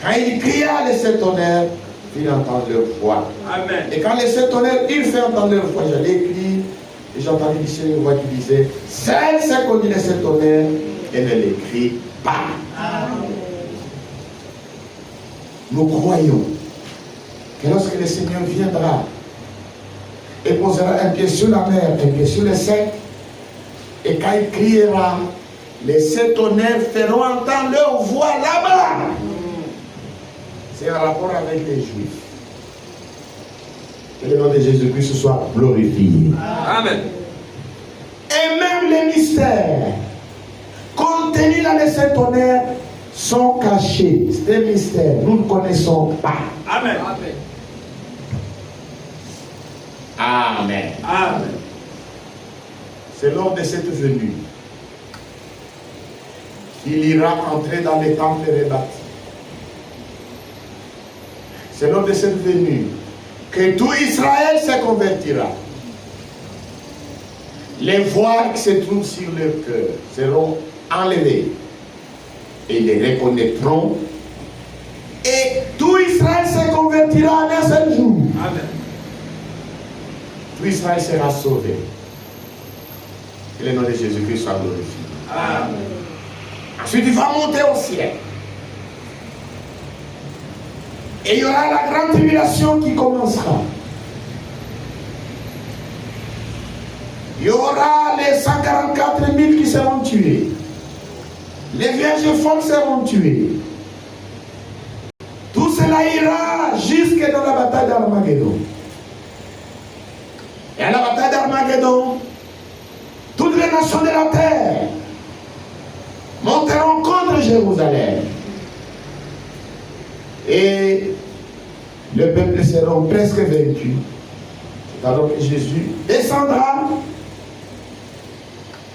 Quand il cria, les sept tonnerres firent entendre leur voix. Amen. Et quand les sept tonnerres, ils firent entendre leur voix, j'allais écrire, et j'entendis d'ici une voix qui disait, celle qu'on dit les sept tonnerres, et ne l'écrit pas. Amen. Nous croyons que lorsque le Seigneur viendra et posera un pied sur la mer, un pied sur le sec, et quand il criera, les sept tonnerres feront entendre leur voix là-bas. C'est en rapport avec les Juifs. Que le nom de Jésus-Christ soit glorifié. Amen. Et même les mystères contenus dans les sept tonnerres sont cachés. C'est un mystère. Nous ne connaissons pas. Amen. Amen. Amen. C'est lors de cette venue qu'il ira entrer dans les temples rebâtis. C'est lors de cette venue que tout Israël se convertira. Les voiles qui se trouvent sur leur cœur seront enlevées et ils les reconnaîtront. Et tout Israël se convertira en un seul jour. Amen. Tout Israël sera sauvé. Que le nom de Jésus-Christ soit glorifié. Amen. Ensuite, il va monter au ciel. Et il y aura la grande tribulation qui commencera. Il y aura les 144 000 qui seront tués. Les vierges folles seront tuées. Tout cela ira jusque dans la bataille d'Armageddon. Et à la bataille d'Armageddon, toutes les nations de la terre monteront contre Jérusalem. Et le peuple sera presque vaincu. C'est alors que Jésus descendra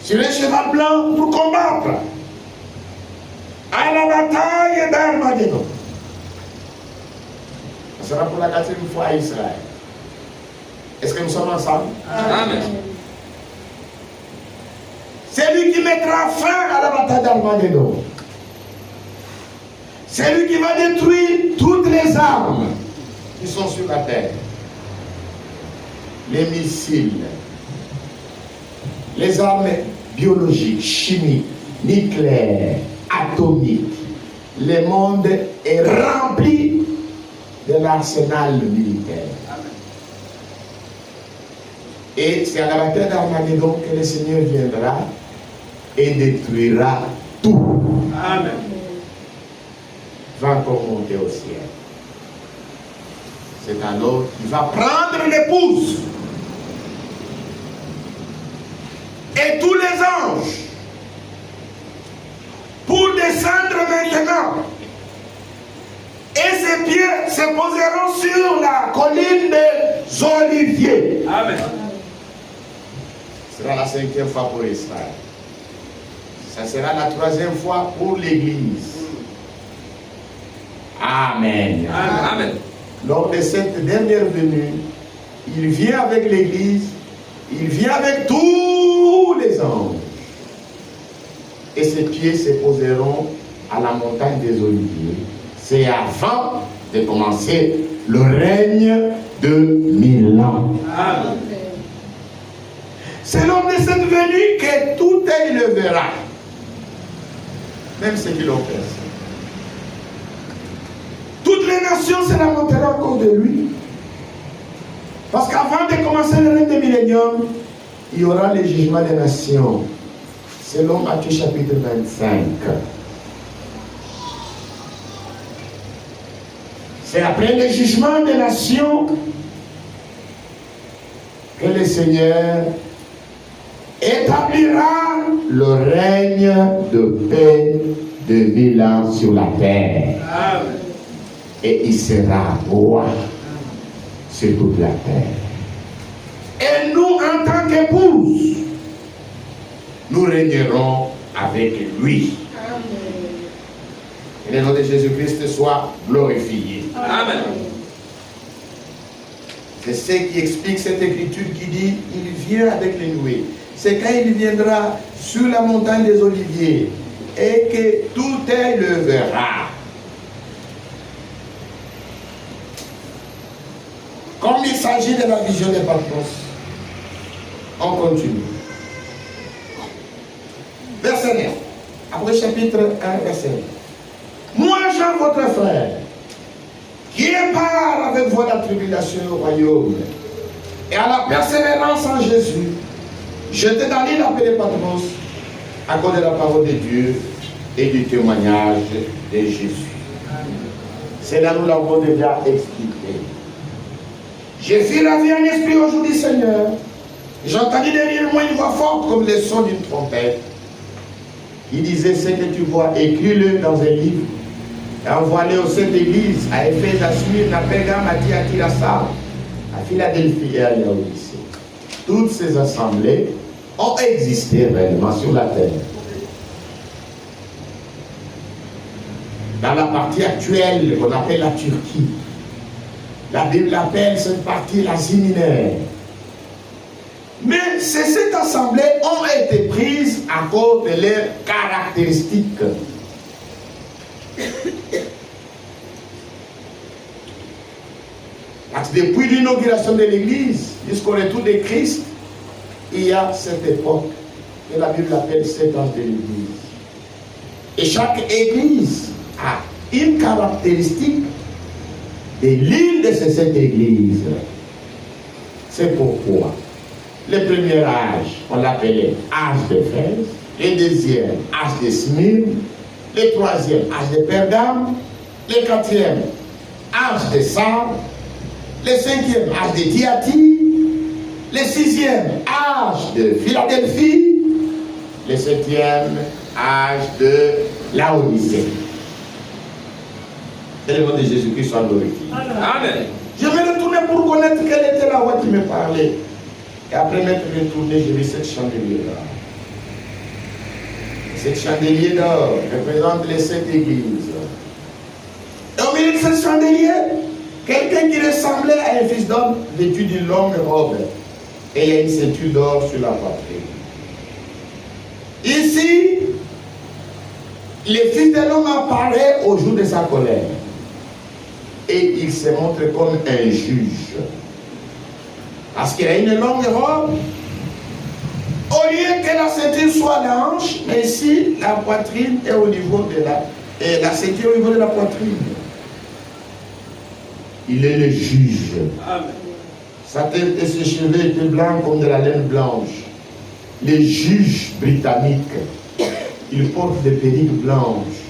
sur un cheval blanc pour combattre à la bataille d'Armageddon. Ce sera pour la 4e fois à Israël. Est-ce que nous sommes ensemble? Amen. C'est lui qui mettra fin à la bataille d'Armageddon. C'est lui qui va détruire toutes les armes qui sont sur la terre. Les missiles, les armes biologiques, chimiques, nucléaires, atomiques. Le monde est rempli de l'arsenal militaire. Et c'est à la bataille d'Armageddon que le Seigneur viendra et détruira tout. Amen. Va encore monter au ciel. C'est alors qu'il va prendre l'épouse et tous les anges pour descendre maintenant. Et ses pieds se poseront sur la colline des Oliviers. Amen. Ce sera la 5e fois pour Israël. Ça sera la 3e fois pour l'Église. Amen. Amen. Lors de cette dernière venue, il vient avec l'Église, il vient avec tous les anges. Et ses pieds se poseront à la montagne des Oliviers. C'est avant de commencer le règne de 1000 ans. Amen. C'est lors de cette venue que tout œil le verra. même ceux qui l'ont percé. Toutes les nations se lamenteront à cause de lui. Parce qu'avant de commencer le règne des milléniums, il y aura le jugement des nations, selon Matthieu chapitre 25. c'est après le jugement des nations Que le Seigneur établira le règne de paix de 1000 ans sur la terre. Amen. Et il sera roi sur toute la terre. Et nous, en tant qu'épouses, Nous régnerons avec lui. Que le nom de Jésus-Christ soit glorifié. Amen. C'est ce qui explique cette écriture qui dit il vient avec les nuées. C'est quand il viendra sur la montagne des Oliviers et que tout œil le verra. Comme il s'agit de la vision des Patmos, on continue. Verset 9. Après chapitre 1, verset 9. Moi, Jean, votre frère, Qui est part avec vous à la tribulation au royaume et à la persévérance en Jésus, j'étais dans l'île appelée Patmos à cause de la parole de Dieu et du témoignage de Jésus. C'est là nous l'avons déjà expliqué. j'ai vu la vie en esprit au jour du Seigneur. J'entendis derrière moi une voix forte comme le son d'une trompette. Il disait ce que tu vois, écris-le dans un livre. Et envoie-le aux sept églises, à Éphèse, à Smyrne, à Pergame, à Thyatire, à Sardes, à Philadelphie et à Laodicée. Toutes ces assemblées ont existé réellement sur la terre. Dans la partie actuelle qu'on appelle la Turquie, la Bible appelle cette partie l'Asie mineure. Mais ces assemblées Ont été prises à cause de leurs caractéristiques. Parce que depuis l'inauguration de l'Église jusqu'au retour de Christ, il y a cette époque que la Bible appelle 7 ans de l'Église. Et chaque Église a une caractéristique de l'une de ces 7 églises. C'est pourquoi le premier âge, on l'appelait âge d'Éphèse, le deuxième âge de Smyrne, le troisième âge de Pergame, le quatrième âge de Sardes, le cinquième âge de Thyatire, le sixième âge de Philadelphie, le septième âge de Laodicée. Que le nom de Jésus-Christ soit glorifié. Amen. Je vais retourner pour connaître quelle était la voix qui me parlait. Et après m'être retourné, j'ai vu cette chandelier-là. Cette chandelier d'or représente les 7 églises. Et au milieu de cette chandelier, quelqu'un qui ressemblait à un fils d'homme vêtu d'une longue robe. Et il y a une ceinture d'or sur la poitrine. Ici, le fils de l'homme apparaît au jour de sa colère. Et il se montre comme un juge. Parce qu'il a une longue robe. Au lieu que la ceinture soit à la hanche, mais ici, la poitrine est au niveau de la ceinture au niveau de la poitrine. Il est le juge. Amen. Sa tête et ses cheveux étaient blancs comme de la laine blanche. Les juges britanniques, ils portent des perruques blanches.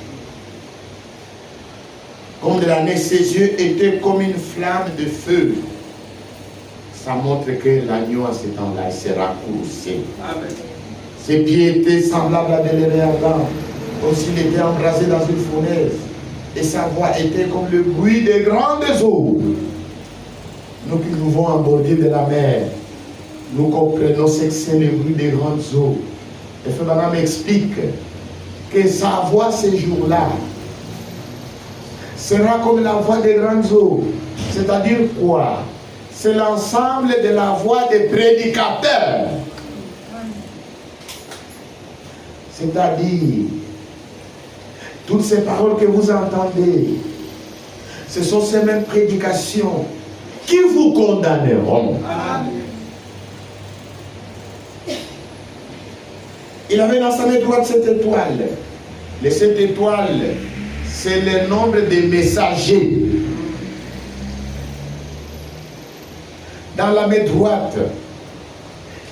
Comme de la neige, ses yeux étaient comme une flamme de feu. Ça montre que l'agneau à ce temps-là sera coursé. Amen. Ses pieds étaient semblables à des lèvres ardents, comme s'il était embrasé dans une fournaise. Et sa voix était comme le bruit des grandes eaux. Nous qui vivons en bordure de la mer, nous comprenons ce que c'est le bruit des grandes eaux. Et Frère Branham m'explique que sa voix ces jours-là sera comme la voix des grandes eaux. C'est-à-dire quoi? C'est l'ensemble de la voix des prédicateurs. C'est-à-dire, toutes ces paroles que vous entendez, ce sont ces mêmes prédications qui vous condamneront. Amen. Il avait dans sa main droite cette étoile. Les 7 étoiles, c'est le nombre de messagers. Dans la main droite,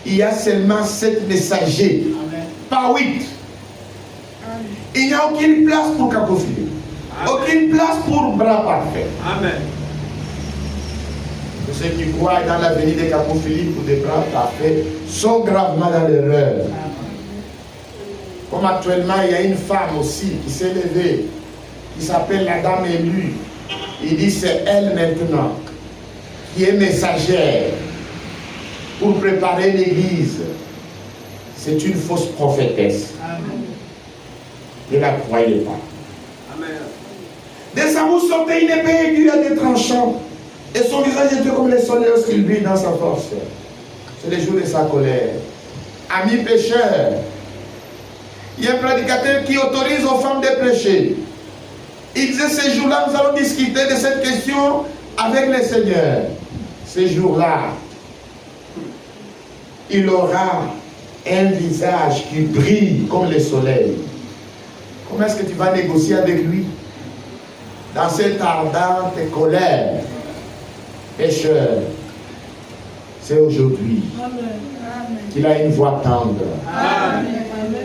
il y a seulement 7 messagers, pas 8. Il n'y a aucune place pour cacophonie, aucune place pour bras parfait. Amen. Pour ceux qui croient dans la venue des cacophonie ou des bras parfaits sont gravement dans l'erreur. Comme actuellement, il y a une femme aussi qui s'est levée, qui s'appelle la dame élue. Il dit c'est elle maintenant qui est messagère pour préparer l'église. C'est une fausse prophétesse. Ne la croyez pas. Amen. De sa bouche sortait une épée aiguë à des tranchants. Et son visage était comme le soleil lorsqu'il brille dans sa force. C'est le jour de sa colère. Amis pécheurs, il y a un prédicateur qui autorise aux femmes de prêcher. Il disait, ces jours-là, nous allons discuter de cette question avec le Seigneur. Ces jours-là, il aura un visage qui brille comme le soleil. Comment est-ce que tu vas négocier avec lui? Dans cette ardente colère, pécheur, c'est aujourd'hui qu'il a une voix tendre.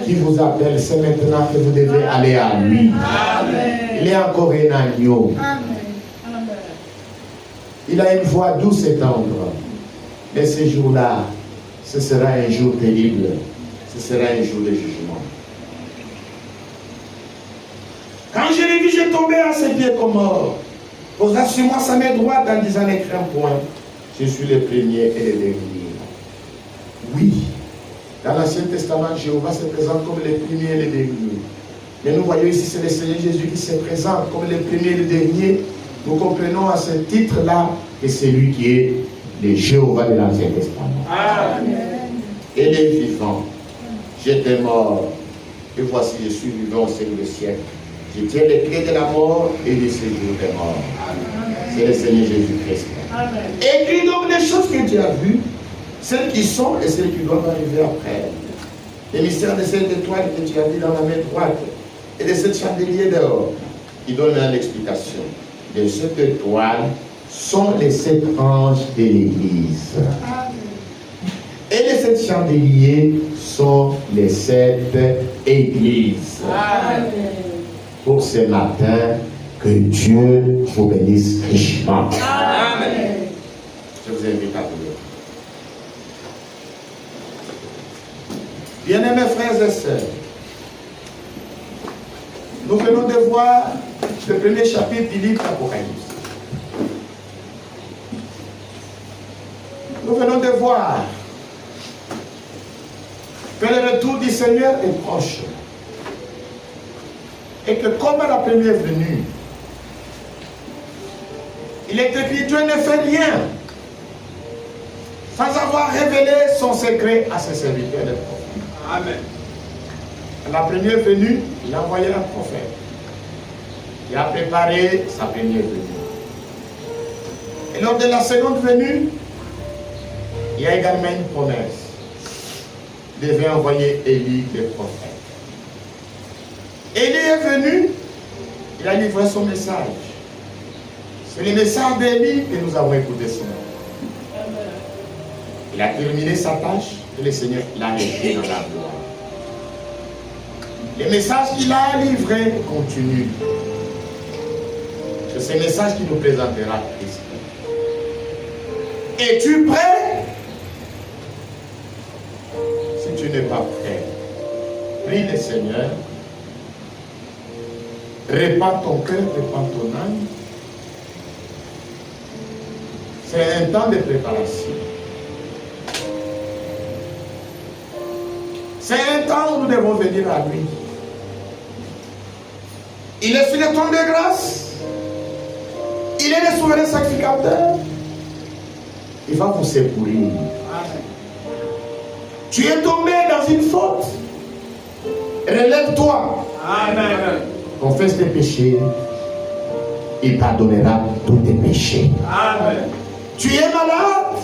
Qui vous appelle, c'est maintenant que vous devez aller à lui. Il est encore un agneau. Il a une voix douce et tendre. Mais ce jour-là, ce sera un jour terrible. Ce sera un jour de jugement. Quand je l'ai vu, j'ai tombé à ses pieds comme mort. Posa sur moi sa main droite en disant ne crains point. Je suis le premier et le dernier. Oui, dans l'Ancien Testament, Jéhovah se présente comme le premier et le dernier. Mais nous voyons ici, c'est le Seigneur Jésus qui se présente comme le premier et le dernier. Nous comprenons à ce titre-là que c'est lui qui est le Jéhovah de l'Ancien Testament. Amen. Et les vivants, j'étais mort, et voici je suis vivant au siècle des siècles. Je tiens les clés de la mort et du séjour des morts. C'est le Seigneur Jésus-Christ. Écris donc les choses que tu as vues, celles qui sont et celles qui doivent arriver après. Les mystères de cette étoile que tu as vu dans la main droite et de cette chandelier dehors, qui donne l'explication. De cette étoile sont les 7 anges de l'Église. Et les 7 chandeliers sont les 7 églises. Amen. Pour ce matin, que Dieu vous bénisse richement. Amen. Je vous invite à prier. Bien-aimés frères et sœurs, nous venons de voir le premier chapitre du livre d'Apocalypse. Nous venons de voir que le retour du Seigneur est proche. Et que comme à la première venue, il est écrit, Dieu ne fait rien sans avoir révélé son secret à ses serviteurs les prophètes. Amen. À la première venue, il a envoyé un prophète. Il a préparé sa première venue. Et lors de la seconde venue, il y a également une promesse. Il devait envoyer Élie le prophète. Élie est venu, il a livré son message. C'est le message d'Élie que nous avons écouté ce matin. Il a terminé sa tâche et le Seigneur l'a écrit dans la gloire. Le message qu'il a livré continue. C'est ce message qui nous présentera Christ. Es-tu prêt? Si tu n'es pas prêt, prie le Seigneur. Répand ton cœur, répand ton âme. C'est un temps de préparation. C'est un temps où nous devons venir à lui. Il est sur le trône de grâce. Il est le souverain sacrificateur. Il va vous secourir. Tu es tombé dans une faute. Relève-toi. Amen. Confesse tes péchés. Il pardonnera tous tes péchés. Amen. Tu es malade.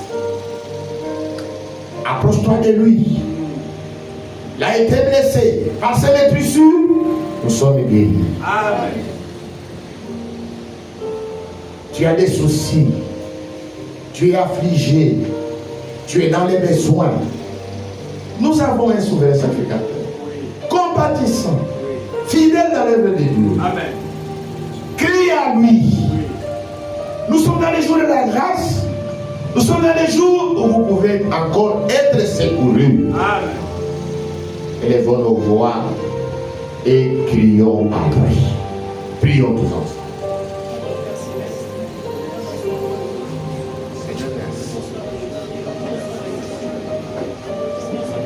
Approche-toi de lui. Il a été blessé. Par ses meurtrissures, nous sommes guéris. Amen. Tu as des soucis. Tu es affligé. Tu es dans les besoins. Nous avons un souverain sacrificateur. Compatissant. Fidèle dans l'œuvre de Dieu. Amen. Crie à lui. Nous sommes dans les jours de la grâce. Nous sommes dans les jours où vous pouvez encore être secourus. Amen. Élevons nos voix et crions à lui.